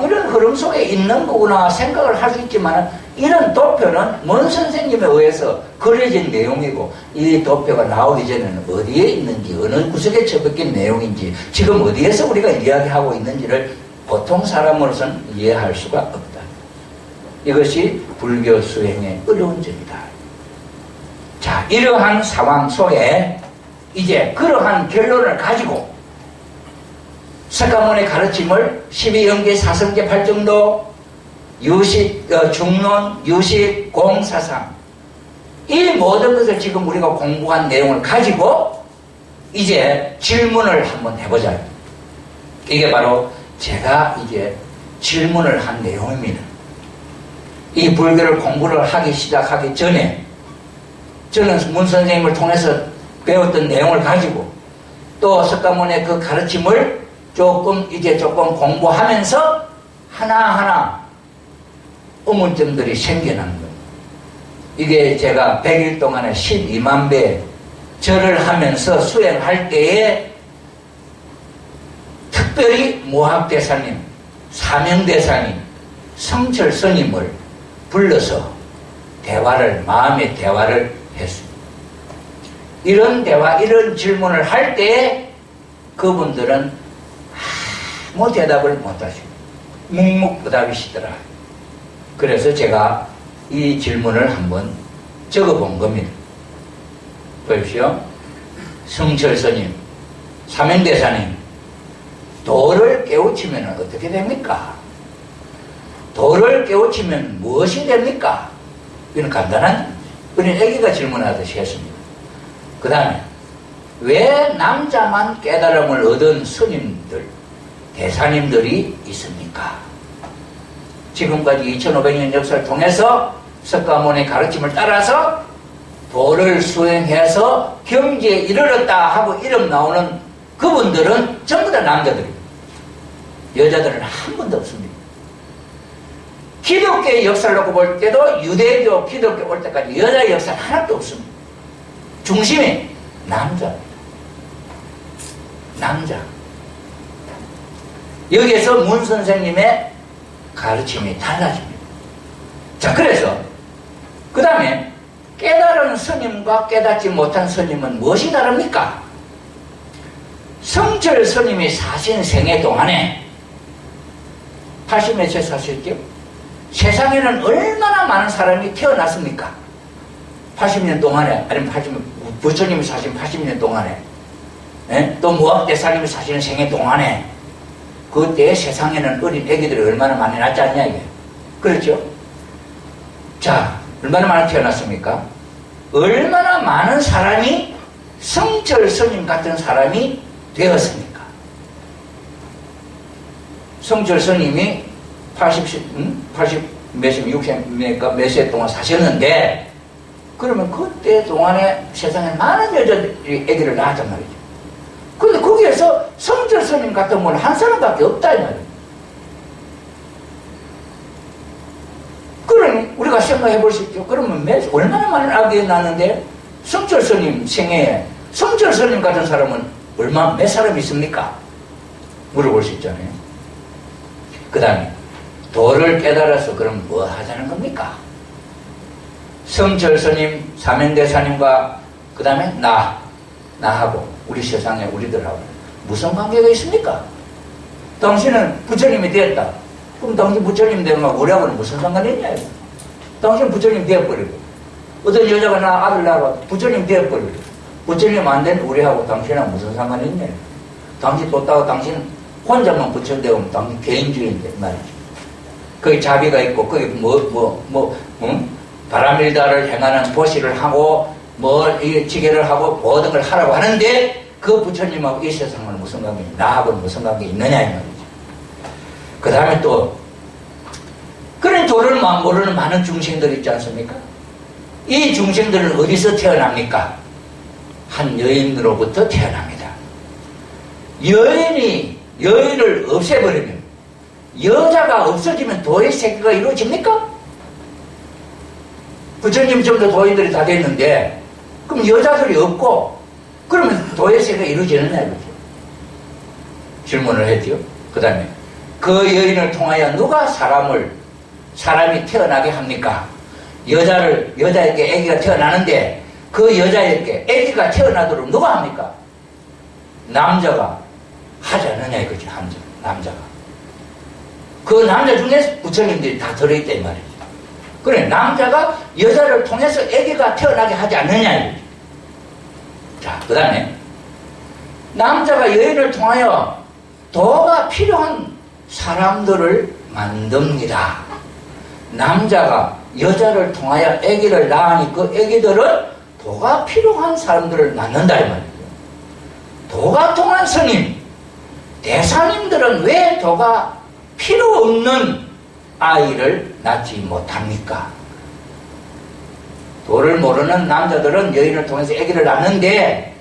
이런 흐름 속에 있는 거구나 생각을 할 수 있지만, 이런 도표는 문 선생님에 의해서 그려진 내용이고, 이 도표가 나오기 전에는 어디에 있는지, 어느 구석에 처박힌 내용인지, 지금 어디에서 우리가 이야기하고 있는지를 보통 사람으로서는 이해할 수가 없다. 이것이 불교 수행의 어려운 점이다. 자, 이러한 상황 속에 이제 그러한 결론을 가지고 석가모니의 가르침을 12연계, 사성계, 8정도, 유식, 중론, 유식, 공사상, 이 모든 것을 지금 우리가 공부한 내용을 가지고 이제 질문을 한번 해보자. 이게 바로 제가 이제 질문을 한 내용입니다. 이 불교를 공부를 하기 시작하기 전에 저는 문 선생님을 통해서 배웠던 내용을 가지고 또 석가모니의 그 가르침을 조금 공부하면서 하나하나 의문점들이 생겨난 거예요. 이게 제가 100일 동안에 12만 배 절을 하면서 수행할 때에 특별히 모학대사님, 사명대사님, 성철 스님을 불러서 마음의 대화를 했습니다. 이런 대화, 이런 질문을 할 때에 그분들은 아무 대답을 못하시고 묵묵부답이시더라. 그래서 제가 이 질문을 한번 적어본 겁니다. 보십시오. 성철 스님, 사명대사님, 도를 깨우치면 어떻게 됩니까? 도를 깨우치면 무엇이 됩니까? 이건 간단한, 우리 애기가 질문하듯이 했습니다. 그 다음에 왜 남자만 깨달음을 얻은 스님들, 대사님들이 있습니까? 지금까지 2500년 역사를 통해서 석가모니의 가르침을 따라서 도를 수행해서 경지에 이르렀다 하고 이름 나오는 그분들은 전부 다 남자들입니다. 여자들은 한 분도 없습니다. 기독교의 역사를 놓고 볼 때도 유대교, 기독교 올 때까지 여자의 역사는 하나도 없습니다. 중심이 남자. 여기에서 문 선생님의 가르침이 달라집니다. 자, 그래서 그 다음에 깨달은 스님과 깨닫지 못한 스님은 무엇이 다릅니까? 성철 스님이 사신 생애 동안에 80몇 세 사셨죠? 세상에는 얼마나 많은 사람이 태어났습니까? 80년 동안에, 아니면 부처님이 사신 80년 동안에, 또 무학대사님이 사시는 생애 동안에, 그때 세상에는 어린 애기들이 얼마나 많이 낳지 않냐, 이게. 그렇죠? 자, 얼마나 많이 태어났습니까? 얼마나 많은 사람이 성철 스님 같은 사람이 되었습니까? 성철 스님이 80 몇십, 60몇 세 동안 사셨는데, 그러면 그때 동안에 세상에 많은 여자들이 애기를 낳았단 말이죠. 근데 거기에서 성철 스님 같은 분은 한 사람밖에 없다, 이 말이에요. 그러니 우리가 생각해 볼 수 있죠. 그러면 얼마나 많은 아기가 낳는데 성철 스님 생애에 성철 스님 같은 사람은 몇 사람 있습니까? 물어볼 수 있잖아요. 그 다음에 도를 깨달아서 그럼 뭐 하자는 겁니까? 성철 스님, 사면대사님과 그 다음에 나하고 우리 세상에 우리들하고 무슨 관계가 있습니까? 당신은 부처님이 되었다. 그럼 당신 부처님 되면 우리하고는 무슨 상관이 있냐? 당신 부처님 되어버리고 어떤 여자가 아들 낳아가 부처님 되어버리고 부처님 안 된 우리하고 당신하고 무슨 상관이 있냐? 당신 뒀다가 당신 혼자만 부처 되면 당신 개인주의인데 말이죠. 거기 자비가 있고 거기 바람일다를 행하는 보시를 하고 이 지게를 하고 모든 걸 하라고 하는데 그 부처님하고 이 세상은 무슨 관계, 나하고는 무슨 관계 있느냐 이 말이죠. 그 다음에 또 그런 도를 모르는 많은 중생들 있지 않습니까? 이 중생들은 어디서 태어납니까? 한 여인으로부터 태어납니다. 여인을 없애버리면 여자가 없어지면 도의 세계가 이루어집니까? 부처님 전부 도인들이 다 됐는데 그럼 여자들이 없고 그러면 도의 세계가 이루어지느냐 이거죠. 질문을 했죠. 그 다음에 그 여인을 통하여 누가 사람이 태어나게 합니까? 여자에게 아기가 태어나는데 그 여자에게 아기가 태어나도록 누가 합니까? 남자가 하지 않느냐 이거죠. 남자가. 그 남자 중에 부처님들이 다 들어있다 이 말이죠. 그래, 남자가 여자를 통해서 아기가 태어나게 하지 않느냐 이거죠. 자, 그 다음에 남자가 여인을 통하여 도가 필요한 사람들을 만듭니다. 남자가 여자를 통하여 아기를 낳으니 그 아기들은 도가 필요한 사람들을 낳는다 이 말이죠. 도가 통한 스님, 대사님들은 왜 도가 필요 없는 아이를 낳지 못합니까? 도를 모르는 남자들은 여인을 통해서 아기를 낳는데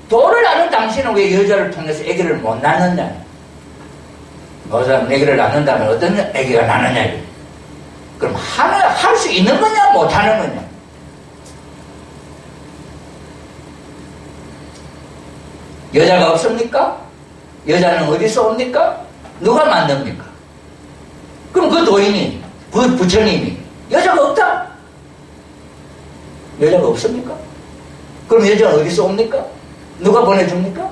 도를 아는 당신은 왜 여자를 통해서 아기를 못 낳느냐? 아기를 낳는다면 어떤 아기가 낳느냐? 그럼 할 수 있는 거냐 못 하는 거냐? 여자가 없습니까? 여자는 어디서 옵니까? 누가 만듭니까? 그럼 그 도인이, 그 부처님이 여자가 없다? 여자가 없습니까? 그럼 여자가 어디서 옵니까? 누가 보내줍니까?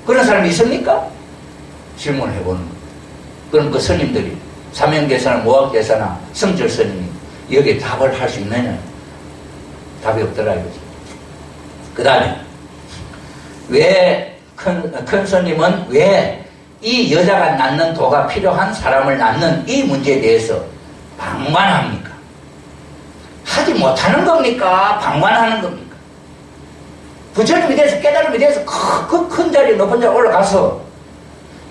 그런 사람이 있습니까? 질문을 해보는 거예요. 그럼 그 스님들이 사명대사나 무학대사나 성철 스님이 여기에 답을 할 수 있느냐? 답이 없더라 이거지. 그 다음에 왜 큰 스님은 왜 이 여자가 낳는 도가 필요한 사람을 낳는 이 문제에 대해서 방관합니까? 하지 못하는 겁니까? 방관하는 겁니까? 부처님이 돼서 깨달음이 돼서 큰 자리 높은 자리에 올라가서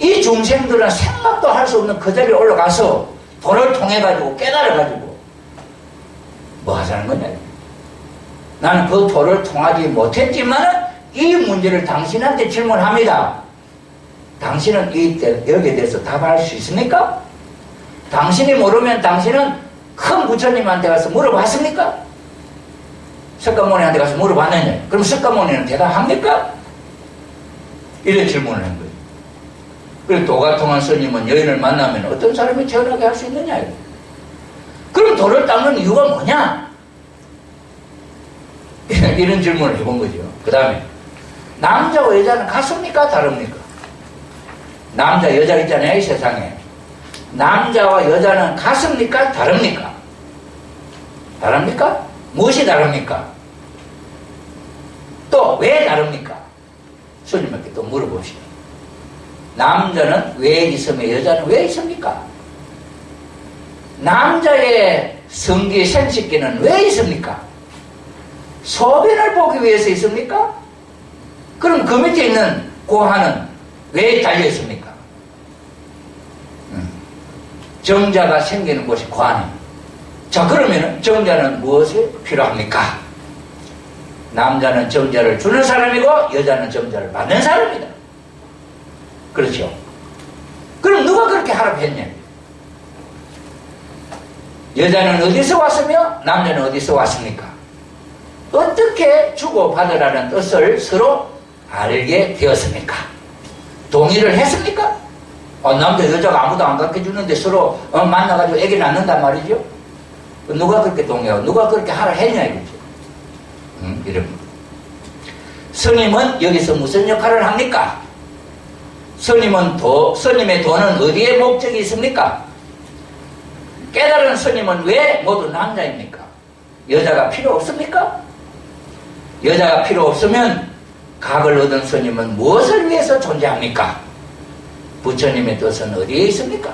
이 중생들은 생각도 할 수 없는 그 자리에 올라가서 도를 통해가지고 깨달아가지고 뭐 하자는 거냐. 나는 그 도를 통하지 못했지만 이 문제를 당신한테 질문합니다. 당신은 여기에 대해서 답할 수 있습니까? 당신이 모르면 당신은 큰 부처님한테 가서 물어봤습니까? 석가모니한테 가서 물어봤느냐? 그럼 석가모니는 대답합니까? 이런 질문을 한 거예요. 그리고 도가 통한 스님은 여인을 만나면 어떤 사람이 태어나게 할 수 있느냐? 그럼 도를 닦는 이유가 뭐냐? 이런 질문을 해본 거죠. 그 다음에 남자와 여자는 같습니까? 다릅니까? 남자 여자 있잖아요. 이 세상에 남자와 여자는 같습니까? 다릅니까? 다릅니까? 무엇이 다릅니까? 또 왜 다릅니까? 스님께 또 물어봅시다. 남자는 왜 있으며 여자는 왜 있습니까? 남자의 성기 생식기는 왜 있습니까? 소변을 보기 위해서 있습니까? 그럼 그 밑에 있는 고하는 왜 달려 있습니까? 정자가 생기는 곳이 고하네. 자, 그러면 정자는 무엇이 필요합니까? 남자는 정자를 주는 사람이고 여자는 정자를 받는 사람이다. 그렇죠? 그럼 누가 그렇게 하라고 했냐? 여자는 어디서 왔으며 남자는 어디서 왔습니까? 어떻게 주고받으라는 뜻을 서로 알게 되었습니까? 동의를 했습니까? 남자 여자가 아무도 안 가르쳐주는데 서로 만나가지고 애기 낳는단 말이죠. 누가 그렇게 동의하고 누가 그렇게 하라 했냐 이거죠. 이런. 스님은 여기서 무슨 역할을 합니까? 스님의 도는 어디에 목적이 있습니까? 깨달은 스님은 왜 모두 남자입니까? 여자가 필요 없습니까? 여자가 필요 없으면 각을 얻은 스님은 무엇을 위해서 존재합니까? 부처님의 뜻은 어디에 있습니까?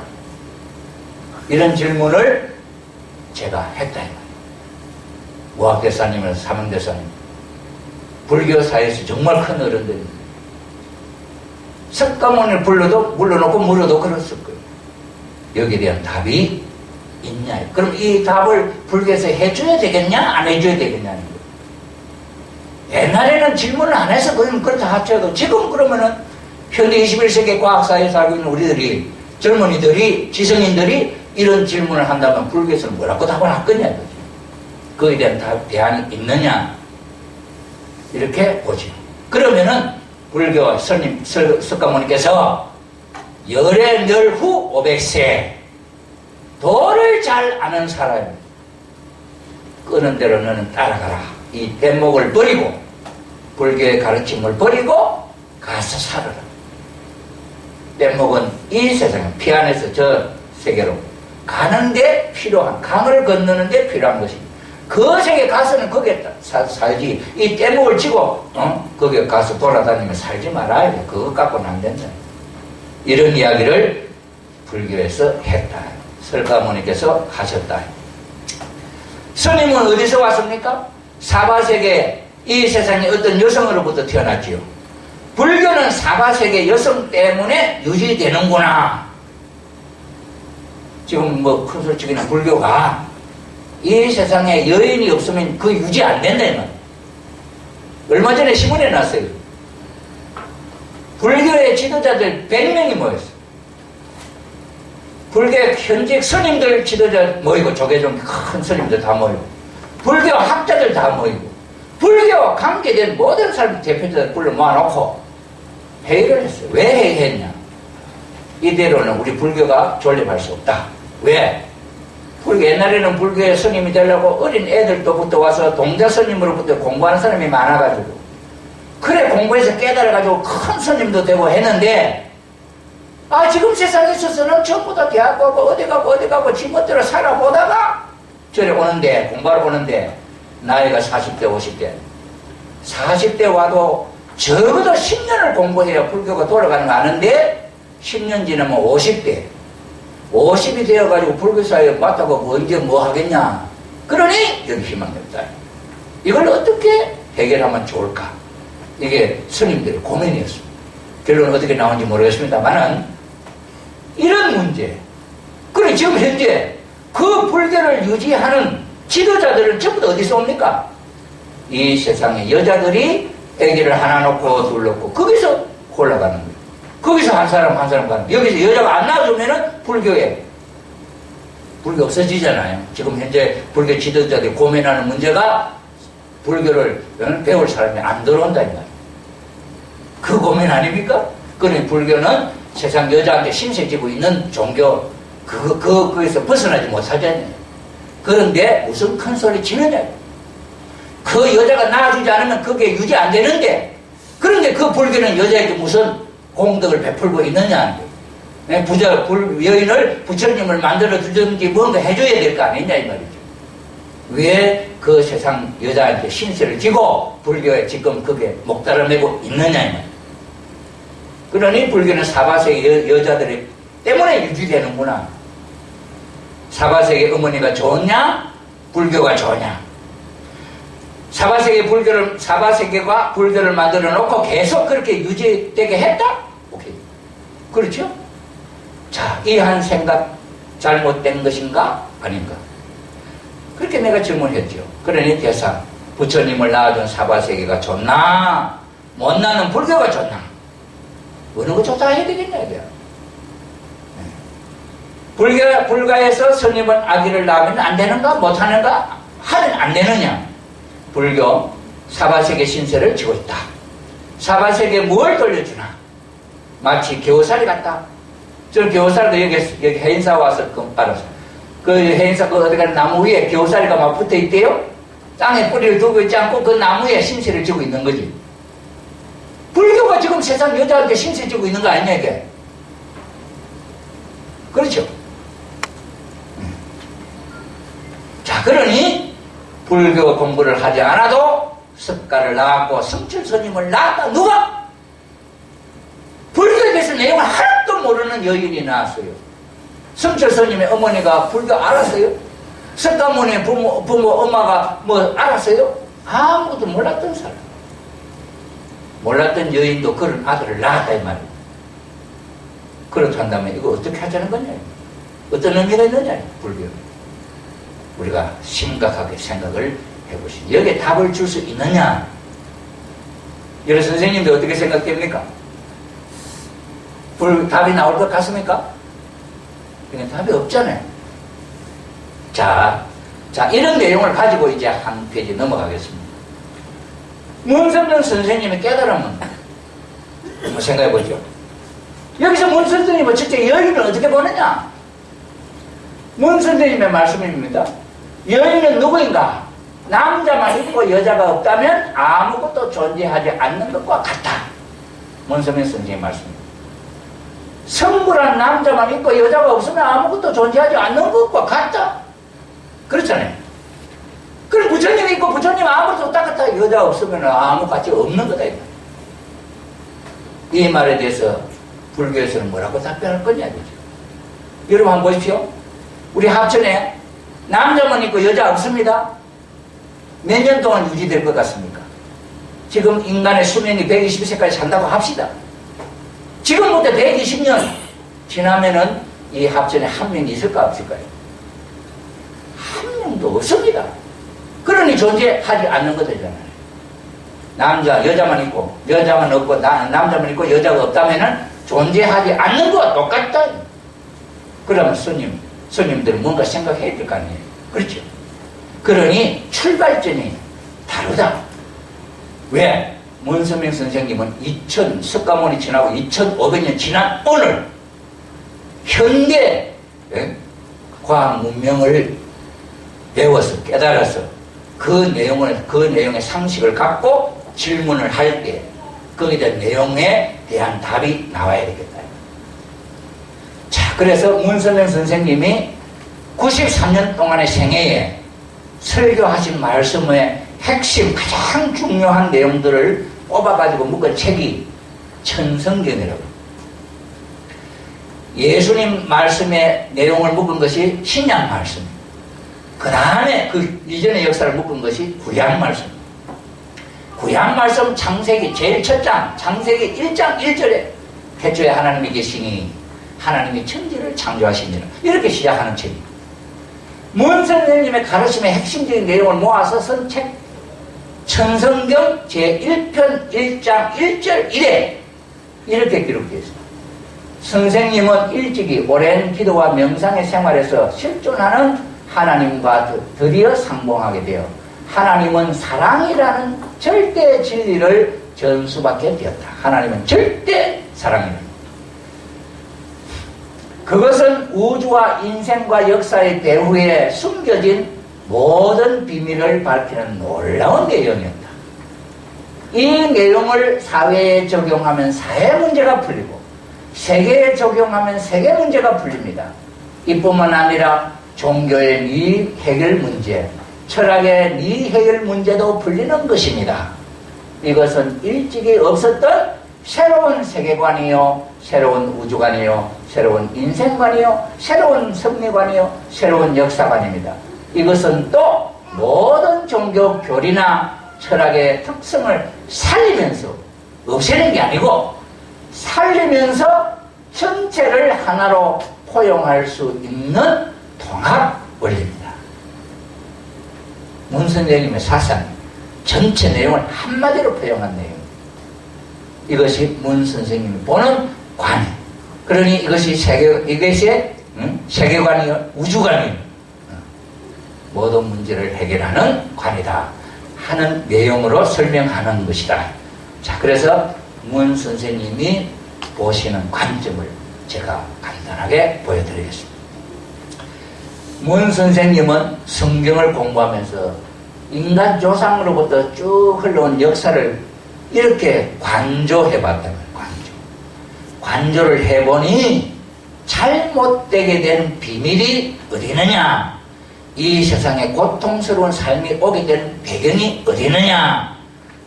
이런 질문을 제가 했다. 무학대사님은 사명대사님, 불교사에서 정말 큰 어른들입니다. 석가모니를 물러놓고 물어도 그랬을 거예요. 여기에 대한 답이 있냐? 그럼 이 답을 불교에서 해줘야 되겠냐? 안 해줘야 되겠냐는 거예요. 옛날에는 질문을 안 해서 그러면 그렇다 합쳐도 지금 그러면은 현대 21세기 과학사회에 살고 있는 우리들이, 젊은이들이, 지성인들이 이런 질문을 한다면 불교에서는 뭐라고 답을 할 거냐 이거죠. 그에 대한 대안이 있느냐 이렇게 보죠. 그러면은 불교 스님 석가모니께서 열애열후 500세 도를 잘 아는 사람이 끄는 대로 너는 따라가라. 이 뗏목을 버리고 불교의 가르침을 버리고 가서 살아라. 뗏목은 이 세상에 피 안에서 저 세계로 가는데 필요한, 강을 건너는데 필요한 것입니다. 그 세계 가서는 거기에 살지. 이 뗏목을 치고 거기에 가서 돌아다니면 살지 말아야 돼. 그것 갖고는 안 된다. 이런 이야기를 불교에서 했다. 설가모니께서 하셨다. 스님은 어디서 왔습니까? 사바세계 이 세상에 어떤 여성으로부터 태어났지요. 불교는 사바세계 여성 때문에 유지되는구나. 지금 뭐 큰 솔직히는 불교가 이 세상에 여인이 없으면 그 유지 안 된다 이 말. 얼마 전에 신문에 났어요. 불교의 지도자들 100명이 모였어요. 불교 현직 스님들 지도자 모이고, 조계종 큰 스님들 다 모이고, 불교 학자들 다 모이고, 불교 관계된 모든 사람 대표자들 불러 모아놓고 회의를 했어요. 왜 회의했냐? 이대로는 우리 불교가 존립할 수 없다. 왜? 불교 옛날에는 불교의 스님이 되려고 어린 애들도부터 와서 동자 스님으로부터 공부하는 사람이 많아가지고, 그래 공부해서 깨달아가지고 큰 스님도 되고 했는데, 지금 세상에 있어서는 전부 다 대학 가고 어디 가고 지멋대로 살아보다가 저리 오는데, 공부하러 오는데 나이가 40대 50대 40대 와도 적어도 10년을 공부해야 불교가 돌아가는 거 아는데 10년 지나면 50대 50이 되어가지고 불교사에 맡아보고 언제 뭐 하겠냐. 그러니 여기 희망이 없다. 이걸 어떻게 해결하면 좋을까? 이게 스님들의 고민이었습니다. 결론은 어떻게 나온지 모르겠습니다만은 이런 문제, 그래 지금 현재 그 불교를 유지하는 지도자들은 전부 다 어디서 옵니까? 이 세상에 여자들이 아기를 하나 놓고 둘 놓고 거기서 올라가는 거예요. 거기서 한 사람 한 사람 가는 거예요. 여기서 여자가 안 나와주면은 불교 없어지잖아요. 지금 현재 불교 지도자들이 고민하는 문제가 불교를 배울 사람이 안 들어온다 이 말이에요. 그 고민 아닙니까? 그러니 불교는 세상 여자한테 신세지고 있는 종교, 거기서 벗어나지 못하잖아요. 그런데 무슨 큰 소리 치느냐. 그 여자가 낳아주지 않으면 그게 유지 안 되는데, 그런데 그 불교는 여자에게 무슨 공덕을 베풀고 있느냐. 여인을 부처님을 만들어 주든지 뭔가 해줘야 될 거 아니냐 이 말이죠. 왜 그 세상 여자한테 신세를 지고 불교에 지금 그게 목다를 메고 있느냐 이 말이죠. 그러니 불교는 사바세계 여자들 때문에 유지되는구나. 사바세계 어머니가 좋냐? 불교가 좋냐? 사바세계가 불교를 만들어 놓고 계속 그렇게 유지되게 했다? 오케이. 그렇죠? 자, 이 한 생각 잘못된 것인가? 아닌가? 그렇게 내가 질문했죠. 그러니 대사, 부처님을 낳아준 사바세계가 좋나? 못 낳는 불교가 좋나? 어느 거 조사해야 되겠냐, 이게. 불가에서 스님은 아기를 낳으면 안 되는가? 못하는가? 하면 안 되느냐? 불교, 사바세계 신세를 지고 있다. 사바세계에 뭘 돌려주나? 마치 겨우살이 같다. 저 겨우살도 여기 해인사 와서 알았어. 그 해인사 어디 가는 나무 위에 겨우살이가 막 붙어 있대요? 땅에 뿌리를 두고 있지 않고 그 나무에 신세를 지고 있는 거지. 불교가 지금 세상 여자한테 신세 지고 있는 거 아니냐, 이게? 그렇죠? 자, 그러니, 불교 공부를 하지 않아도 석가를 낳았고 성철 스님을 낳았다. 누가? 불교에 대해서 내용을 하나도 모르는 여인이 나왔어요. 성철 스님의 어머니가 불교 알았어요? 석가모니의 부모, 엄마가 뭐 알았어요? 아무것도 몰랐던 사람. 몰랐던 여인도 그런 아들을 낳았다 이 말이에요. 그렇다면 이거 어떻게 하자는 거냐? 어떤 의미가 있느냐? 불교. 우리가 심각하게 생각을 해보시죠. 여기에 답을 줄 수 있느냐? 여러 선생님들 어떻게 생각됩니까? 답이 나올 것 같습니까? 그냥 답이 없잖아요. 자, 이런 내용을 가지고 이제 한 페이지 넘어가겠습니다. 문선명 선생님의 깨달음은 한번 생각해 보죠. 여기서 문 선생님은 진짜 여인을 어떻게 보느냐? 문 선생님의 말씀입니다. 여인은 누구인가? 남자만 있고 여자가 없다면 아무것도 존재하지 않는 것과 같다. 문선명 선생님의 말씀입니다. 성불한 남자만 있고 여자가 없으면 아무것도 존재하지 않는 것과 같다. 그렇잖아요. 그럼 부처님이 있고 부처님 아무것도 똑같아. 여자 없으면 아무 가치 없는 거다. 이 말에 대해서 불교에서는 뭐라고 답변할 거냐, 그죠? 여러분 한번 보십시오. 우리 합천에 남자만 있고 여자 없습니다. 몇 년 동안 유지될 것 같습니까? 지금 인간의 수명이 120세까지 산다고 합시다. 지금부터 120년 지나면은 이 합천에 한 명이 있을까 없을까요? 한 명도 없습니다. 그러니 존재하지 않는 것이잖아요. 여자만 있고 여자만 없고 남자만 있고 여자가 없다면은 존재하지 않는 것과 똑같다. 그러면 스님들은 뭔가 생각해야 될 거 아니에요. 그렇죠? 그러니 출발점이 다르다. 왜? 문선명 선생님은 석가모니 지나고 2500년 지난 오늘 현대 과학 문명을 배워서 깨달아서 그 내용의 상식을 갖고 질문을 할 때 거기에 대한 내용에 대한 답이 나와야 되겠다. 자, 그래서 문선명 선생님이 93년 동안의 생애에 설교하신 말씀의 핵심 가장 중요한 내용들을 뽑아가지고 묶은 책이 천성경이라고. 예수님 말씀의 내용을 묶은 것이 신약 말씀. 그 다음에 그 이전의 역사를 묶은 것이 구약 말씀. 구약 말씀 창세기 제일 첫 장, 창세기 1장 1절에 태초에 하나님이 계시니 하나님이 천지를 창조하시니라. 이렇게 시작하는 책입니다. 문 선생님의 가르침의 핵심적인 내용을 모아서 쓴 책, 천성경 제1편 1장 1절 1에 이렇게 기록되어 있습니다. 선생님은 일찍이 오랜 기도와 명상의 생활에서 실존하는 하나님과 드디어 상봉하게 되어 하나님은 사랑이라는 절대 진리를 전수받게 되었다. 하나님은 절대 사랑이다. 그것은 우주와 인생과 역사의 배후에 숨겨진 모든 비밀을 밝히는 놀라운 내용이었다. 이 내용을 사회에 적용하면 사회 문제가 풀리고 세계에 적용하면 세계 문제가 풀립니다. 이뿐만 아니라 종교의 미해결 문제, 철학의 미해결 문제도 풀리는 것입니다. 이것은 일찍이 없었던 새로운 세계관이요, 새로운 우주관이요, 새로운 인생관이요, 새로운 섭리관이요, 새로운 역사관입니다. 이것은 또 모든 종교 교리나 철학의 특성을 살리면서 없애는 게 아니고 살리면서 전체를 하나로 포용할 수 있는 통합 원리입니다. 문 선생님의 사상 전체 내용을 한마디로 표현한 내용. 이것이 문 선생님이 보는 관. 그러니 이것이 세계관이요, 우주관이요. 모든 문제를 해결하는 관이다 하는 내용으로 설명하는 것이다. 자, 그래서 문 선생님이 보시는 관점을 제가 간단하게 보여드리겠습니다. 문 선생님은 성경을 공부하면서 인간 조상으로부터 쭉 흘러온 역사를 이렇게 관조해봤다는 거예요. 관조를 해보니 잘못되게 된 비밀이 어디 있느냐, 이 세상에 고통스러운 삶이 오게 된 배경이 어디 있느냐,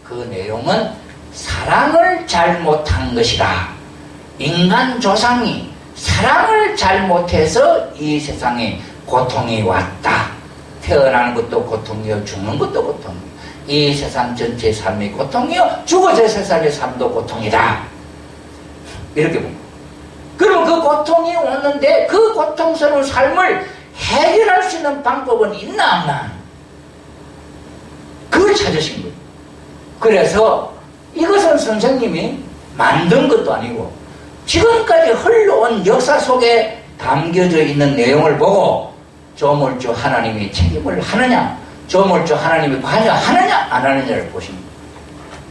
그 내용은 사랑을 잘못한 것이다. 인간 조상이 사랑을 잘못해서 이 세상에 고통이 왔다. 태어나는 것도 고통이요, 죽는 것도 고통이요, 이 세상 전체의 삶이 고통이요, 죽어져 세상의 삶도 고통이다. 이렇게 봅니다. 그럼 그 고통이 오는데 그 고통스러운 삶을 해결할 수 있는 방법은 있나 없나? 그걸 찾으신 거예요. 그래서 이것은 선생님이 만든 것도 아니고 지금까지 흘러온 역사 속에 담겨져 있는 내용을 보고 조물주 하나님이 책임을 하느냐, 조물주 하나님이 관여하느냐 안 하느냐를 보십니다.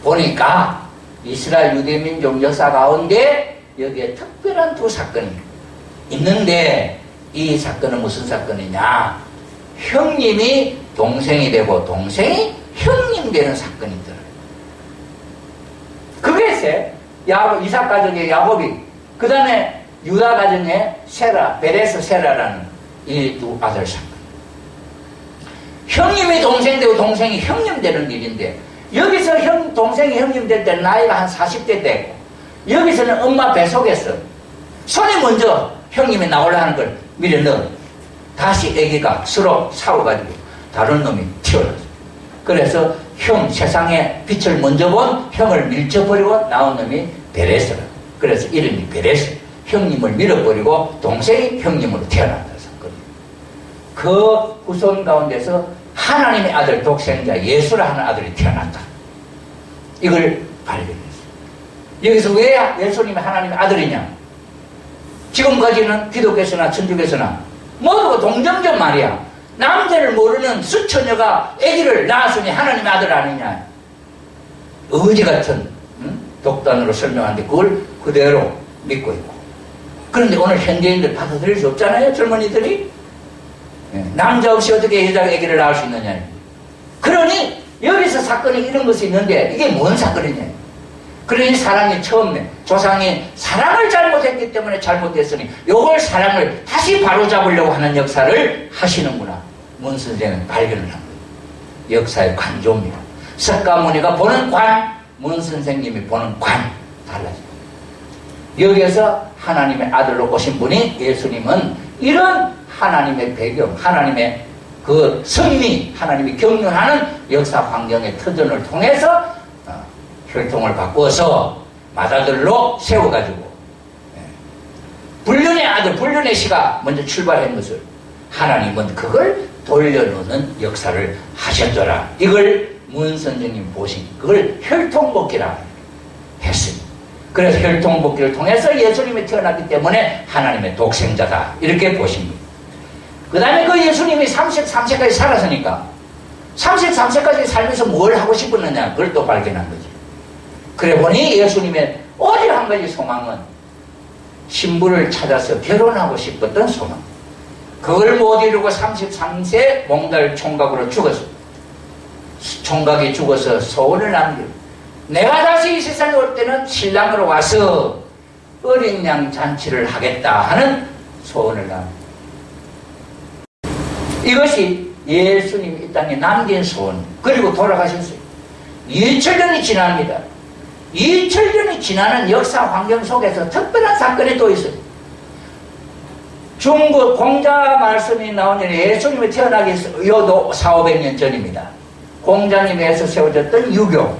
보니까 이스라엘 유대민족 역사 가운데 여기에 특별한 두 사건이 있는데, 이 사건은 무슨 사건이냐, 형님이 동생이 되고 동생이 형님 되는 사건이 있더라. 그게 이삭 가정의 야곱이, 그 다음에 유다 가정의 세라, 베레스 세라라는 이 두 아들 사건. 형님이 동생 되고 동생이 형님 되는 일인데, 여기서 동생이 형님 될 때 나이가 한 40대 되고, 여기서는 엄마 뱃속에서 손이 먼저 형님이 나오려는 걸 밀어 넣어. 다시 아기가 서로 싸워가지고 다른 놈이 튀어나왔어. 그래서 세상에 빛을 먼저 본 형을 밀쳐버리고 나온 놈이 베레스라. 그래서 이름이 베레스. 형님을 밀어버리고 동생이 형님으로 태어났다. 그 후손 가운데서 하나님의 아들 독생자 예수라는 아들이 태어났다. 이걸 발견했어요. 여기서 왜 예수님이 하나님의 아들이냐? 지금까지는 기독교에서나 천주교에서나 모두가 동정적 말이야. 남자를 모르는 수처녀가 아기를 낳았으니 하나님의 아들 아니냐? 의지 같은 독단으로 설명하는데 그걸 그대로 믿고 있고. 그런데 오늘 현대인들 받아들일 수 없잖아요, 젊은이들이. 남자 없이 어떻게 여자가 아기를 낳을 수 있느냐. 그러니 여기서 사건이 이런 것이 있는데 이게 뭔 사건이냐. 그러니 사랑이 처음에 조상이 사랑을 잘못했기 때문에 잘못됐으니 요걸 사랑을 다시 바로잡으려고 하는 역사를 하시는구나. 문 선생은 발견을 한 거예요. 역사의 관조입니다. 석가모니가 보는 관, 문 선생님이 보는 관 달라져요. 여기에서 하나님의 아들로 오신 분이 예수님은 이런 하나님의 배경, 하나님의 그 섭리, 하나님이 경륜하는 역사 환경의 터전을 통해서 혈통을 바꾸어서 맏아들로 세워가지고 불륜의 아들, 불륜의 씨가 먼저 출발한 것을 하나님은 그걸 돌려놓는 역사를 하셨더라. 이걸 문 선생님 보신 그걸 혈통복귀라 했습니다. 그래서 혈통복귀를 통해서 예수님이 태어났기 때문에 하나님의 독생자다 이렇게 보십니다. 그 다음에 그 예수님이 33세까지 살았으니까 33세까지 살면서 뭘 하고 싶었느냐 그걸 또 발견한 거지. 그래 보니 예수님의 오직 한 가지 소망은 신부를 찾아서 결혼하고 싶었던 소망. 그걸 못 이루고 33세 몽달 총각으로 죽었어. 총각이 죽어서 소원을 남기고 내가 다시 이 세상에 올 때는 신랑으로 와서 어린 양 잔치를 하겠다 하는 소원을 남깁니다. 이것이 예수님이 이 땅에 남긴 소원. 그리고 돌아가셨어요. 2000년이 지납니다. 2000년이 지나는 역사 환경 속에서 특별한 사건이 또 있어요. 중국 공자 말씀이 나오는 예수님이 태어나기 요도 400~500년 전입니다. 공자님에서 세워졌던 유교,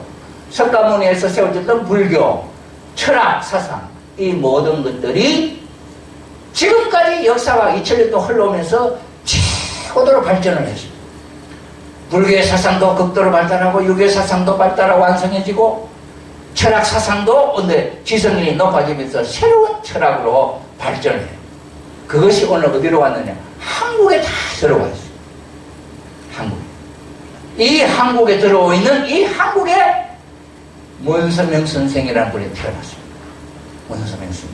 석가모니에서 세워졌던 불교, 철학, 사상, 이 모든 것들이 지금까지 역사가 2000년도 흘러오면서 최고도로 발전을 했습니다. 불교의 사상도 극도로 발달하고 유교의 사상도 발달하고 완성해지고 철학 사상도 지성이 높아지면서 새로운 철학으로 발전해요. 그것이 오늘 어디로 왔느냐? 한국에 다 들어와 있어요. 한국에. 이 한국에 들어와 있는 이 한국에 문선명 선생이라는 분이 태어났습니다. 문선명 선생.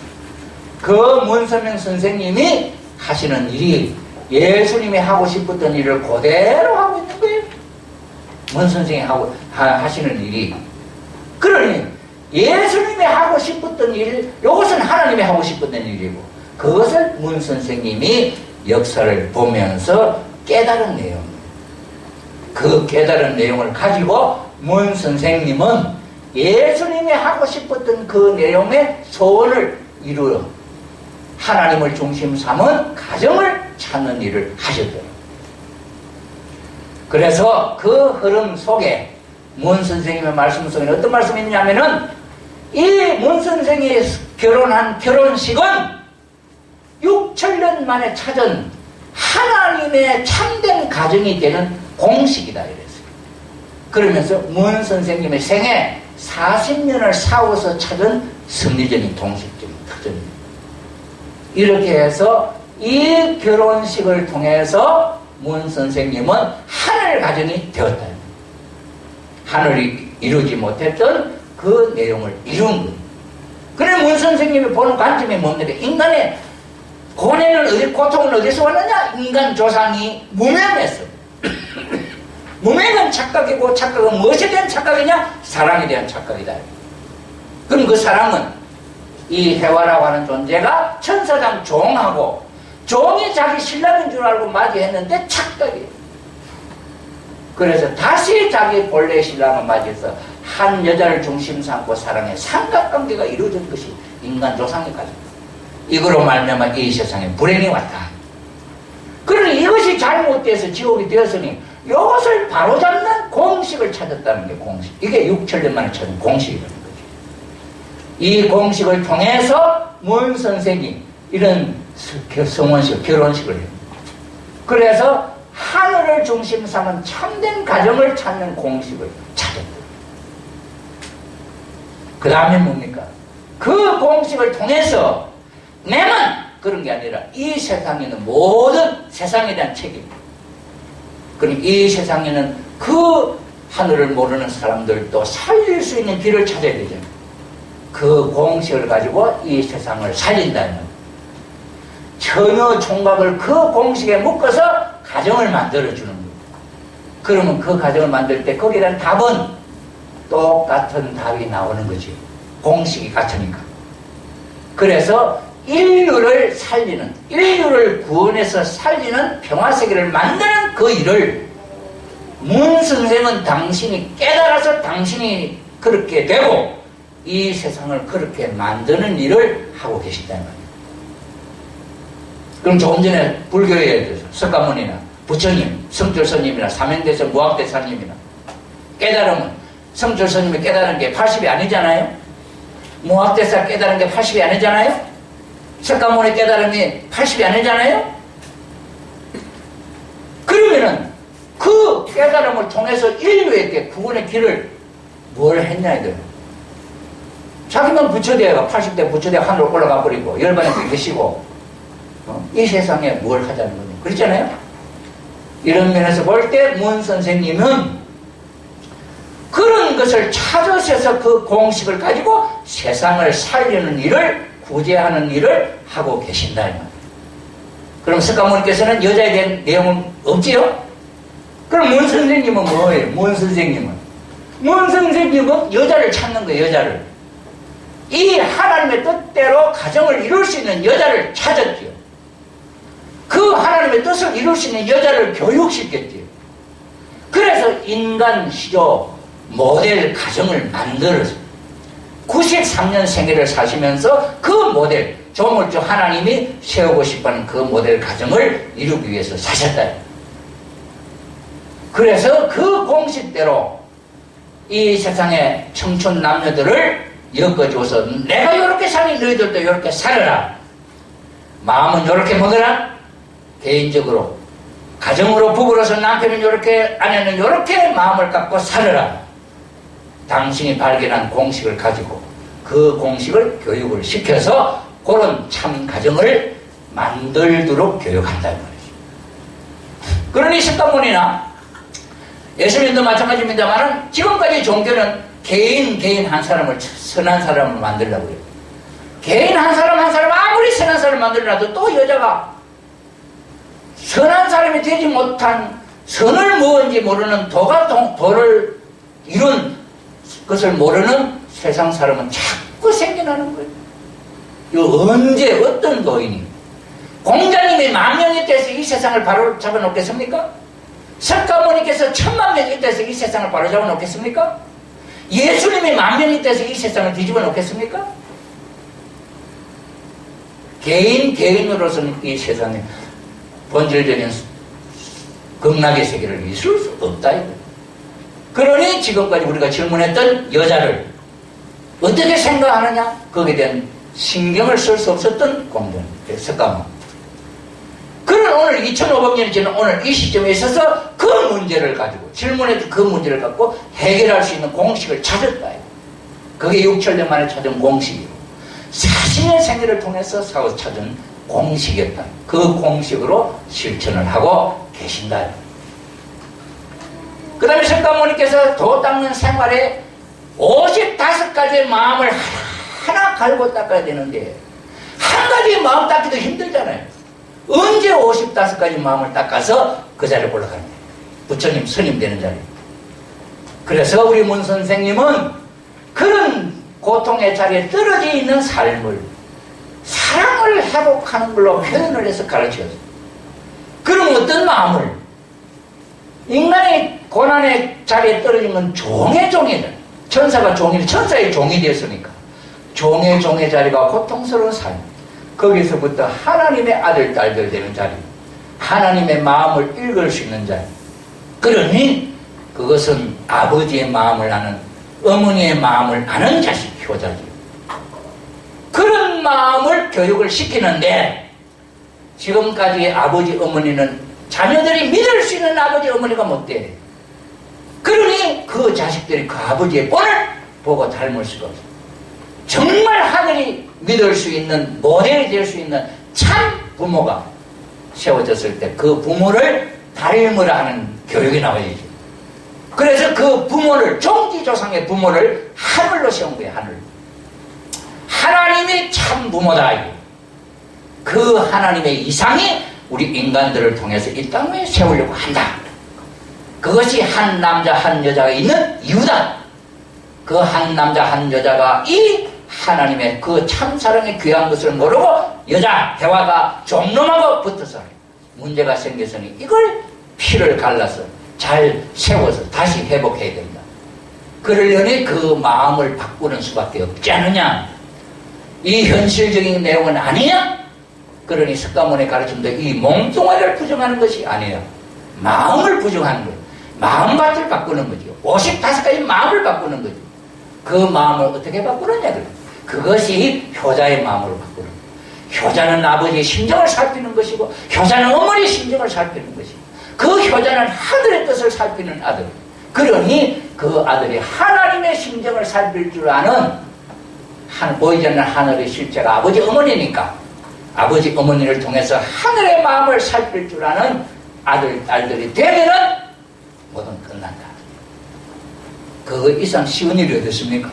그 문선명 선생님이 하시는 일이 예수님이 하고 싶었던 일을 그대로 하고 있는 거예요. 문 선생이 하시는 일이. 그러니 예수님이 하고 싶었던 일, 이것은 하나님이 하고 싶었던 일이고 그것을 문 선생님이 역사를 보면서 깨달은 내용. 그 깨달은 내용을 가지고 문 선생님은 예수님이 하고 싶었던 그 내용의 소원을 이루어 하나님을 중심 삼은 가정을 찾는 일을 하셨대요. 그래서 그 흐름 속에 문 선생님의 말씀 속에 어떤 말씀이 있냐면은 이 문 선생이 결혼한 결혼식은 6000년 만에 찾은 하나님의 참된 가정이 되는 공식이다 이랬어요. 그러면서 문 선생님의 생애 40년을 싸워서 찾은 섭리적인 동식적인 특징입니다. 이렇게 해서 이 결혼식을 통해서 문 선생님은 하늘 가정이 되었다. 하늘이 이루지 못했던 그 내용을 이룬 거예요. 그래 문 선생님이 보는 관점이 뭡니까? 인간의 고뇌는 고통은 어디서 왔느냐? 인간 조상이 무명했어. 무명은 착각이고 착각은 무엇에 대한 착각이냐? 사랑에 대한 착각이다. 그럼 그 사랑은 이 해와라고 하는 존재가 천사장 종하고 종이 자기 신랑인 줄 알고 맞이했는데 착각이에요. 그래서 다시 자기 본래 신랑을 맞이해서 한 여자를 중심 삼고 사랑의 삼각관계가 이루어진 것이 인간 조상의 가정. 이거로 말미암아 이 세상에 불행이 왔다. 그러니 이것이 잘못돼서 지옥이 되었으니 이것을 바로잡는 공식을 찾았다는 게 공식. 이게 6000년 만에 찾은 공식이라는 거죠. 이 공식을 통해서 문 선생이 이런 성원식, 결혼식을 해요. 그래서 하늘을 중심 삼은 참된 가정을 찾는 공식을 찾았다. 그 다음에 뭡니까? 그 공식을 통해서 내만 그런 게 아니라 이 세상에 있는 모든 세상에 대한 책임. 그러니까 이 세상에는 그 하늘을 모르는 사람들도 살릴 수 있는 길을 찾아야 되잖아요. 그 공식을 가지고 이 세상을 살린다면 전혀 총각을 그 공식에 묶어서 가정을 만들어주는 거예요. 그러면 그 가정을 만들 때 거기에 대한 답은 똑같은 답이 나오는 거지. 공식이 같으니까. 그래서 인류를 살리는, 인류를 구원해서 살리는 평화세계를 만드는 그 일을 문 선생은 당신이 깨달아서 당신이 그렇게 되고 이 세상을 그렇게 만드는 일을 하고 계신다는 거예요. 그럼 조금 전에 불교에 대해서 석가모니나 부처님, 성철스님이나 삼행대사 무학대사님이나 깨달음은 성철 스님이 깨달은 게 80이 아니잖아요. 무학대사 깨달은 게 80이 아니잖아요. 석가모니 깨달은 게 80이 아니잖아요. 그러면은 그 깨달음을 통해서 인류에게 구원의 길을 뭘 했냐 이거예요. 자기만 부처되어가 80대 부처되어 하늘로 올라가 버리고 열반에 계시고 이 세상에 뭘 하자는 거냐 그렇잖아요. 이런 면에서 볼 때 문 선생님은 그런 것을 찾으셔서 그 공식을 가지고 세상을 살리는 일을 구제하는 일을 하고 계신다 이 말이에요. 그럼 석가모니께서는 여자에 대한 내용은 없지요? 그럼 문 선생님은 뭐예요? 문 선생님은 여자를 찾는 거예요. 여자를. 이 하나님의 뜻대로 가정을 이룰 수 있는 여자를 찾았지요. 그 하나님의 뜻을 이룰 수 있는 여자를 교육시켰지요. 그래서 인간 시조 모델 가정을 만들어서 93년 생애를 사시면서 그 모델 조물주 하나님이 세우고 싶어하는 그 모델 가정을 이루기 위해서 사셨다. 그래서 그 공식대로 이 세상의 청춘 남녀들을 엮어줘서 내가 이렇게 사니 너희들도 이렇게 살아라. 마음은 이렇게 먹어라. 개인적으로 가정으로 부부로서 남편은 이렇게 아내는 이렇게 마음을 갖고 살아라. 당신이 발견한 공식을 가지고 그 공식을 교육을 시켜서 그런 참 가정을 만들도록 교육한다는 말이죠. 그러니 석가모니나 예수님도 마찬가지입니다만 지금까지 종교는 개인 한 사람을 선한 사람을 만들려고 해요. 개인 한 사람 아무리 선한 사람을 만들어놔도 또 여자가 선한 사람이 되지 못한 선을 뭔지 모르는 도를 이룬 것을 모르는 세상 사람은 자꾸 생겨나는 거예요. 이거 언제 어떤 도인이 공자님이 10,000명이 돼서 이 세상을 바로 잡아놓겠습니까? 석가모니께서 10,000,000명이 돼서 이 세상을 바로 잡아놓겠습니까? 예수님이 10,000명이 돼서 이 세상을 뒤집어 놓겠습니까? 개인으로서는 이 세상에 본질적인 극락의 세계를 이룰 수 없다 이거. 그러니 지금까지 우리가 질문했던 여자를 어떻게 생각하느냐 거기에 대한 신경을 쓸 수 없었던 공전 석가모니. 그런 오늘 2500년이 지난 오늘 이 시점에 있어서 그 문제를 가지고 질문했던 그 문제를 갖고 해결할 수 있는 공식을 찾았다. 그게 6,000년 만에 찾은 공식이고 40년 생애를 통해서 찾은 공식이었다. 그 공식으로 실천을 하고 계신다. 그 다음에 석가모니께서 도 닦는 생활에 55가지의 마음을 하나 갈고 닦아야 되는데 한 가지 마음 닦기도 힘들잖아요. 언제 55가지 마음을 닦아서 그 자리에 올라가는 거예요. 부처님 스님 되는 자리. 그래서 우리 문 선생님은 그런 고통의 자리에 떨어져 있는 삶을 사랑을 회복하는 걸로 표현을 해서 가르쳐줬어요. 그럼 어떤 마음을 인간의 고난의 자리에 떨어진 건 종의 천사가 천사의 종이 되었으니까 종의 자리가 고통스러운 삶. 거기서부터 하나님의 아들, 딸들 되는 자리. 하나님의 마음을 읽을 수 있는 자리. 그러니 그것은 아버지의 마음을 아는, 어머니의 마음을 아는 자식, 효자지. 그런 마음을 교육을 시키는데 지금까지 아버지, 어머니는 자녀들이 믿을 수 있는 아버지, 어머니가 못 돼. 그러니 그 자식들이 그 아버지의 본을 보고 닮을 수가 없어. 정말 하늘이 믿을 수 있는 모델이 될 수 있는 참 부모가 세워졌을 때 그 부모를 닮으라 하는 교육이 나와야지. 그래서 그 부모를 종지조상의 부모를 하늘로 세운 거예요. 하늘. 하나님이 참 부모다. 그 하나님의 이상이 우리 인간들을 통해서 이 땅에 세우려고 한다. 그것이 한 남자 한 여자가 있는 이유다. 그 한 남자 한 여자가 이 하나님의 그 참사랑의 귀한 것을 모르고 여자 대화가 종놈하고 붙어서 문제가 생겼으니 이걸 피를 갈라서 잘 세워서 다시 회복해야 된다. 그러려니 그 마음을 바꾸는 수밖에 없지 않느냐. 이 현실적인 내용은 아니냐. 그러니 석가모니 가르침도 이 몸뚱아리를 부정하는 것이 아니에요. 마음을 부정하는 거예요. 마음밭을 바꾸는 거죠. 55가지 마음을 바꾸는 거죠. 그 마음을 어떻게 바꾸느냐, 그것이 효자의 마음으로 바꾸는 거예요. 효자는 아버지의 심정을 살피는 것이고, 효자는 어머니의 심정을 살피는 것이고, 그 효자는 하늘의 뜻을 살피는 아들. 그러니 그 아들이 하나님의 심정을 살필 줄 아는, 보이지 않는 하늘의 실제가 아버지 어머니니까 아버지 어머니를 통해서 하늘의 마음을 살필 줄 아는 딸들이 되면은 뭐든 끝난다. 그 이상 쉬운 일이 어디 있습니까?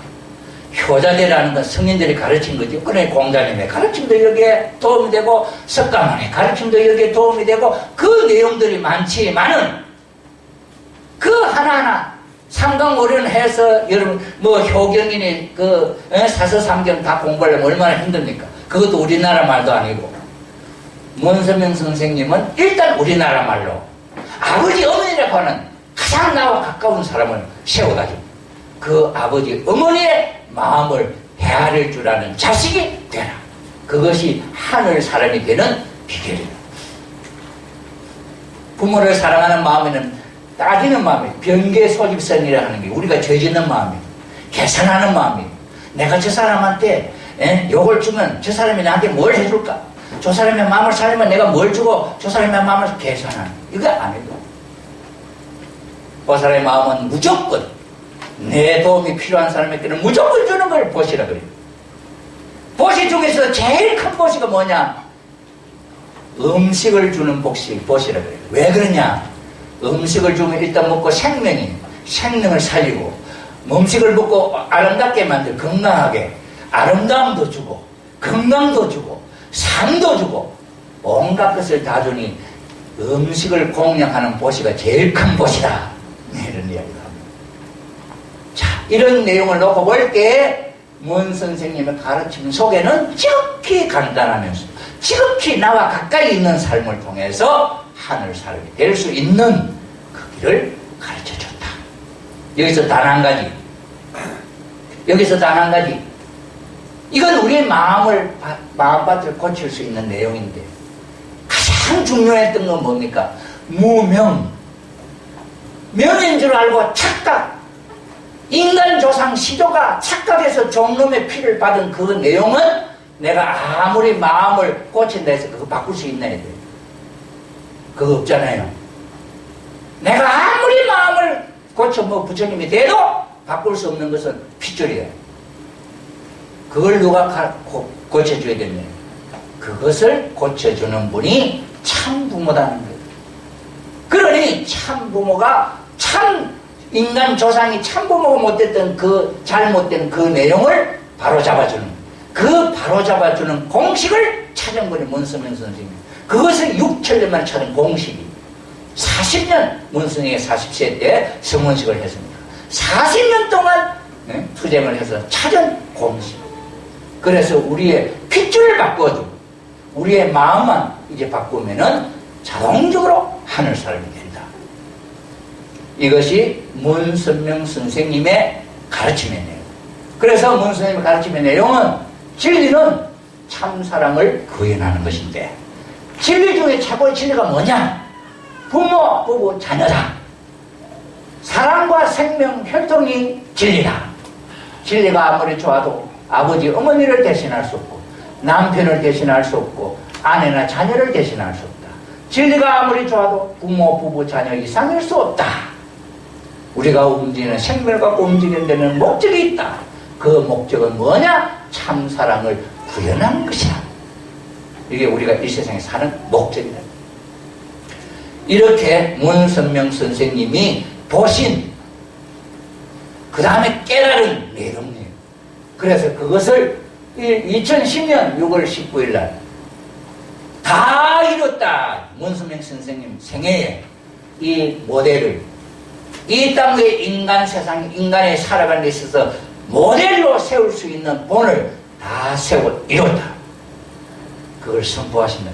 효자되라는 건 성인들이 가르친 거죠. 그래, 공자님의 가르침도 여기에 도움이 되고, 석가모니의 가르침도 여기에 도움이 되고, 그 내용들이 많지만은 그 하나하나 삼강오련해서 여러분 효경이니 사서삼경 다 공부하려면 얼마나 힘듭니까? 그것도 우리나라 말도 아니고, 문선명 선생님은 일단 우리나라 말로 아버지 어머니라고 하는 가장 나와 가까운 사람을 세워가지고 그 아버지 어머니의 마음을 헤아릴 줄 아는 자식이 되라. 그것이 하늘 사람이 되는 비결이다. 부모를 사랑하는 마음에는 따지는 마음이, 변계 소집선이라 하는 게 우리가 죄짓는 마음이에요. 계산하는 마음이에요. 내가 저 사람한테 욕을 주면 저 사람이 나한테 뭘 해줄까? 저 사람의 마음을 살리면 내가 뭘 주고 저 사람의 마음을 계산하는, 이거 아니고, 그 사람의 마음은 무조건 내 도움이 필요한 사람에게는 무조건 주는 걸 보시라 그래요. 보시 중에서 제일 큰 보시가 뭐냐? 음식을 주는 보시라 그래요. 왜 그러냐? 음식을 주면 일단 먹고 생명을 살리고, 음식을 먹고 아름답게 만들, 건강하게 아름다움도 주고 건강도 주고 삶도 주고 온갖 것을 다 주니 음식을 공양하는 보시가 제일 큰 보시다, 이런 이야기를 합니다. 자, 이런 내용을 놓고 볼 때 문 선생님의 가르침 속에는 지극히 간단하면서 지극히 나와 가까이 있는 삶을 통해서 하늘 사람이 될 수 있는 그 길을 가르쳐줬다. 여기서 단 한 가지, 이건 우리의 마음밭을 고칠 수 있는 내용인데, 가장 중요했던 건 뭡니까? 무명. 명인 줄 알고 착각. 인간 조상 시조가 착각해서 종놈의 피를 받은 그 내용은 내가 아무리 마음을 고친다 해서 그거 바꿀 수 있나 해야 돼요. 그거 없잖아요. 내가 아무리 마음을 고쳐 부처님이 돼도 바꿀 수 없는 것은 핏줄이에요. 그걸 누가 고쳐줘야 되냐? 그것을 고쳐주는 분이 참 부모다는 거예요. 그러니 참 부모가, 참 인간 조상이 참 부모가 못했던 그 잘못된 그 내용을 바로잡아주는, 그 바로잡아주는 공식을 찾은 분이 문선명 선생님. 그것을 6,000년 만에 찾은 공식이 40년, 문선명이 40세 때 성원식을 했습니다. 40년 동안 투쟁을 해서 찾은 공식. 그래서 우리의 핏줄을 바꿔도 우리의 마음만 이제 바꾸면은 자동적으로 하늘 사람이 된다. 이것이 문선명 선생님의 가르침의 내용. 그래서 문선생님의 가르침의 내용은 진리는 참사랑을 구현하는 것인데, 진리 중에 최고의 진리가 뭐냐? 부모, 부부, 자녀다. 사랑과 생명, 혈통이 진리다. 진리가 아무리 좋아도 아버지, 어머니를 대신할 수 없고, 남편을 대신할 수 없고, 아내나 자녀를 대신할 수 없다. 진리가 아무리 좋아도 부모, 부부, 자녀 이상일 수 없다. 우리가 움직이는, 생명을 갖고 움직이는 데는 목적이 있다. 그 목적은 뭐냐? 참사랑을 구현하는 것이다. 이게 우리가 이 세상에 사는 목적이다. 이렇게 문선명 선생님이 보신, 그 다음에 깨달은 내용이에요. 그래서 그것을 2010년 6월 19일 날 다 이뤘다. 문선명 선생님 생애에 이 모델을, 이 땅 위에 인간 세상, 인간의 살아가는 데 있어서 모델로 세울 수 있는 본을 다 세워 이뤘다. 그걸 선포하시는,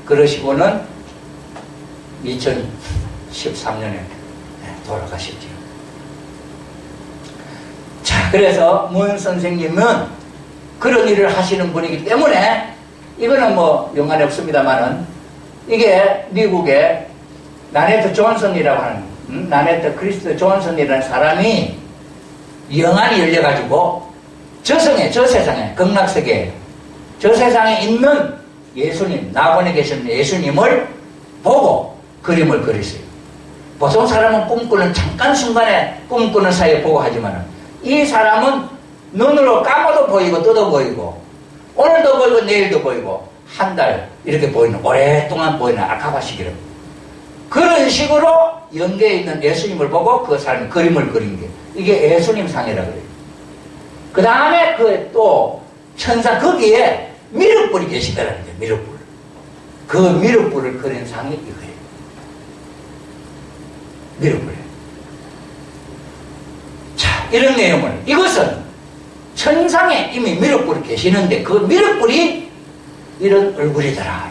그러시고는 2013년에 돌아가셨죠. 자, 그래서 문 선생님은 그런 일을 하시는 분이기 때문에, 이거는 뭐 연관이 없습니다만은, 이게 미국의 나네트 존슨이라고 하는 나네트 크리스트 존슨이라는 사람이 영안이 열려가지고 저 세상에 극락세계 저 세상에 있는 예수님, 낙원에 계신 예수님을 보고 그림을 그렸어요. 보통 사람은 꿈꾸는 잠깐 순간에 꿈꾸는 사이에 보고 하지만 이 사람은 눈으로 감아도 보이고 떠도 보이고 오늘도 보이고 내일도 보이고 한 달 이렇게 보이는 오랫동안 보이는 아카바시기를 그런 식으로 연계에 있는 예수님을 보고 그 사람이 그림을 그린 게 이게 예수님 상이라고 그래요. 그 다음에 그 또 천사 거기에 미륵불이 계시더라는 거예요. 미륵불. 그 미륵불을 그린 상이 이거예요. 미륵불이에요. 자, 이런 내용을 이것은 천상에 이미 미륵불이 계시는데 그 미륵불이 이런 얼굴이더라.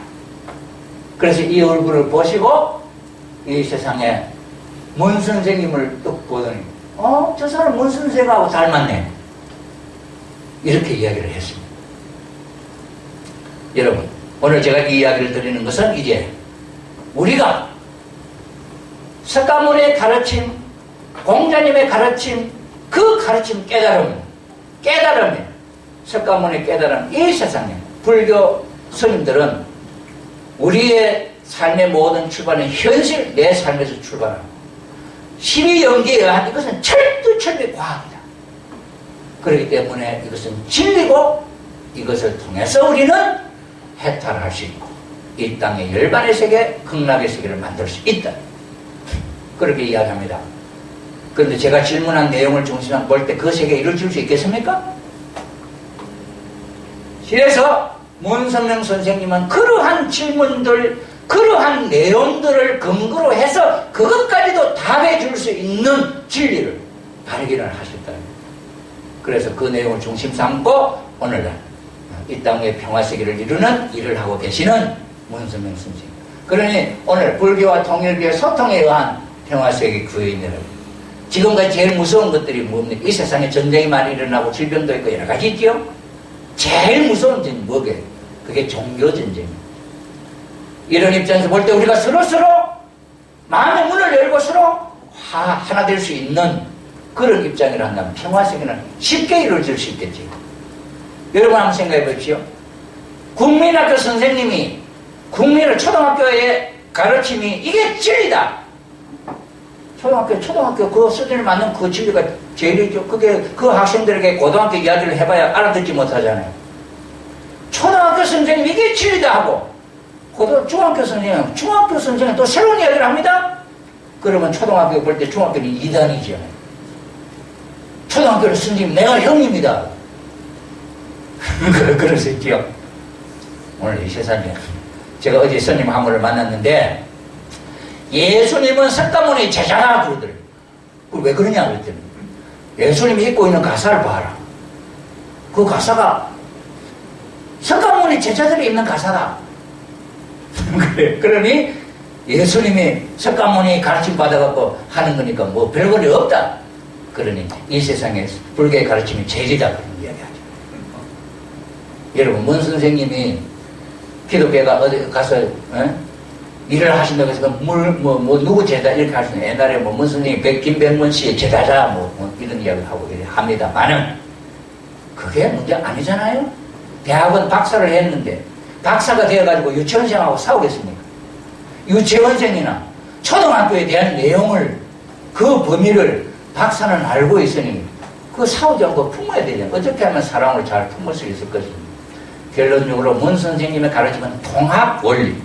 그래서 이 얼굴을 보시고 이 세상에 문 선생님을 뚝 보더니 저 사람 문 선생하고 닮았네. 이렇게 이야기를 했습니다. 여러분, 오늘 제가 이 이야기를 드리는 것은 이제 우리가 석가모니의 가르침, 공자님의 가르침, 그 가르침 깨달음이 석가모니의 깨달음, 이 세상에 불교 스님들은 우리의 삶의 모든 출발은 현실, 내 삶에서 출발합니다. 십이연기에 의한 이것은 철두철미 과학이다. 그렇기 때문에 이것은 진리고 이것을 통해서 우리는 해탈할 수 있고 이 땅의 열반의 세계, 극락의 세계를 만들 수 있다. 그렇게 이야기합니다. 그런데 제가 질문한 내용을 중심으로 볼 때 그 세계에 이루어질 수 있겠습니까? 그래서 문선명 선생님은 그러한 질문들, 그러한 내용들을 근거로 해서 그것까지도 답해 줄 수 있는 진리를 발견을 하셨다. 그래서 그 내용을 중심 삼고 오늘날 이 땅의 평화세계를 이루는 일을 하고 계시는 문선명 선생님. 그러니 오늘 불교와 통일교의 소통에 의한 평화세계 구현이라고. 지금까지 제일 무서운 것들이 뭡니까? 이 세상에 전쟁이 많이 일어나고 질병도 있고 여러 가지 있죠? 제일 무서운 전쟁이 뭐게? 그게 종교전쟁입니다. 이런 입장에서 볼 때 우리가 서로서로 마음의 문을 열고 서로 하나 될 수 있는 그런 입장이라 한다면 평화세계는 쉽게 이루어질 수 있겠지. 여러분 한번 생각해 보십시오. 국민학교 선생님이 국민을 초등학교의 가르침이 이게 진리다. 초등학교 그 수준에 맞는 그 진리가 제일이죠. 그게 그 학생들에게 고등학교 이야기를 해봐야 알아듣지 못하잖아요. 초등학교 선생님 이게 진리다 하고 중학교 선생님 또 새로운 이야기를 합니다. 그러면 초등학교 볼 때 중학교는 2단이죠. 초등학교는 선생님 내가 형입니다. 그럴 수 있죠. 오늘 이 세상에 제가 어제 스님 한 분을 만났는데 예수님은 석가모니 제자라 그러더래요. 왜 그러냐 그랬더니 예수님이 입고 있는 가사를 봐라. 그 가사가 석가모니 제자들이 입는 가사다. 그래. 그러니 예수님이 석가모니 가르침 받아갖고 하는 거니까 뭐 별거리 없다. 그러니 이 세상에 불교의 가르침이 제일이다 그런 이야기하죠. 여러분 문 선생님이 기독교가 어디 가서 일을 하신다고 해서 누구 제자 이렇게 할 수는 옛날에 문 선생님 김백문 씨의 제자자 이런 이야기를 하고 합니다만은 그게 문제 아니잖아요. 대학은 박사를 했는데 박사가 되어가지고 유치원생하고 싸우겠습니까? 유치원생이나 초등학교에 대한 내용을 그 범위를 박사는 알고 있으니 그 싸우지 않고 품어야 되잖아요. 어떻게 하면 사랑을 잘 품을 수 있을 것입니다. 결론적으로 문 선생님의 가르침은 통합 원리.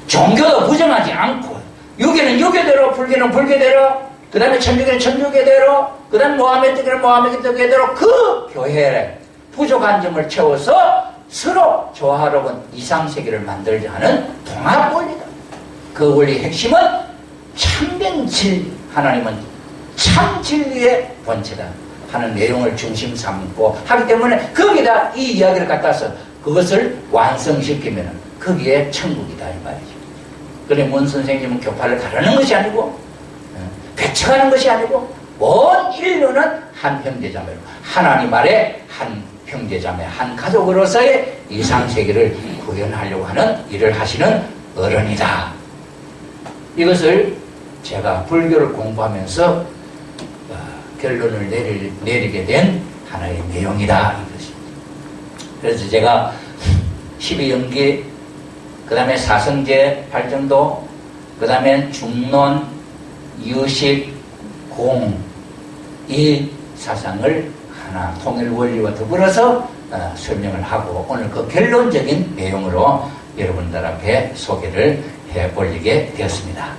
종교도 부정하지 않고 유교는 유교대로, 불교는 불교대로, 그 다음에 천주교는 천주교대로, 그 다음에 모하메드교는 모하메드교대로 그 교회에 부족한 점을 채워서 서로 조화로운 이상세계를 만들자 하는 통합 원리다. 그 원리의 핵심은 참된 진리, 하나님은 참 진리의 본체다 하는 내용을 중심 삼고 하기 때문에 거기다 이 이야기를 갖다서 그것을 완성시키면 거기에 천국이다 이 말이죠. 그래 문 선생님은 교파를 가르는 것이 아니고 배척하는 것이 아니고 온 인류는 한 형제자매로 하나님 아래 한 형제자매 한 가족으로서의 이상세계를 구현하려고 하는 일을 하시는 어른이다. 이것을 제가 불교를 공부하면서 결론을 내리게 된 하나의 내용이다 이것입니다. 그래서 제가 12연기, 그 다음에 사성제 발전도, 그 다음에 중론, 유식, 공, 이 사상을 하나 통일 원리와 더불어서 설명을 하고 오늘 그 결론적인 내용으로 여러분들 앞에 소개를 해 올리게 되었습니다.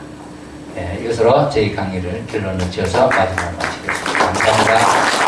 이것으로 저희 강의를 결론을 지어서 마지막으로 마치겠습니다. 감사합니다.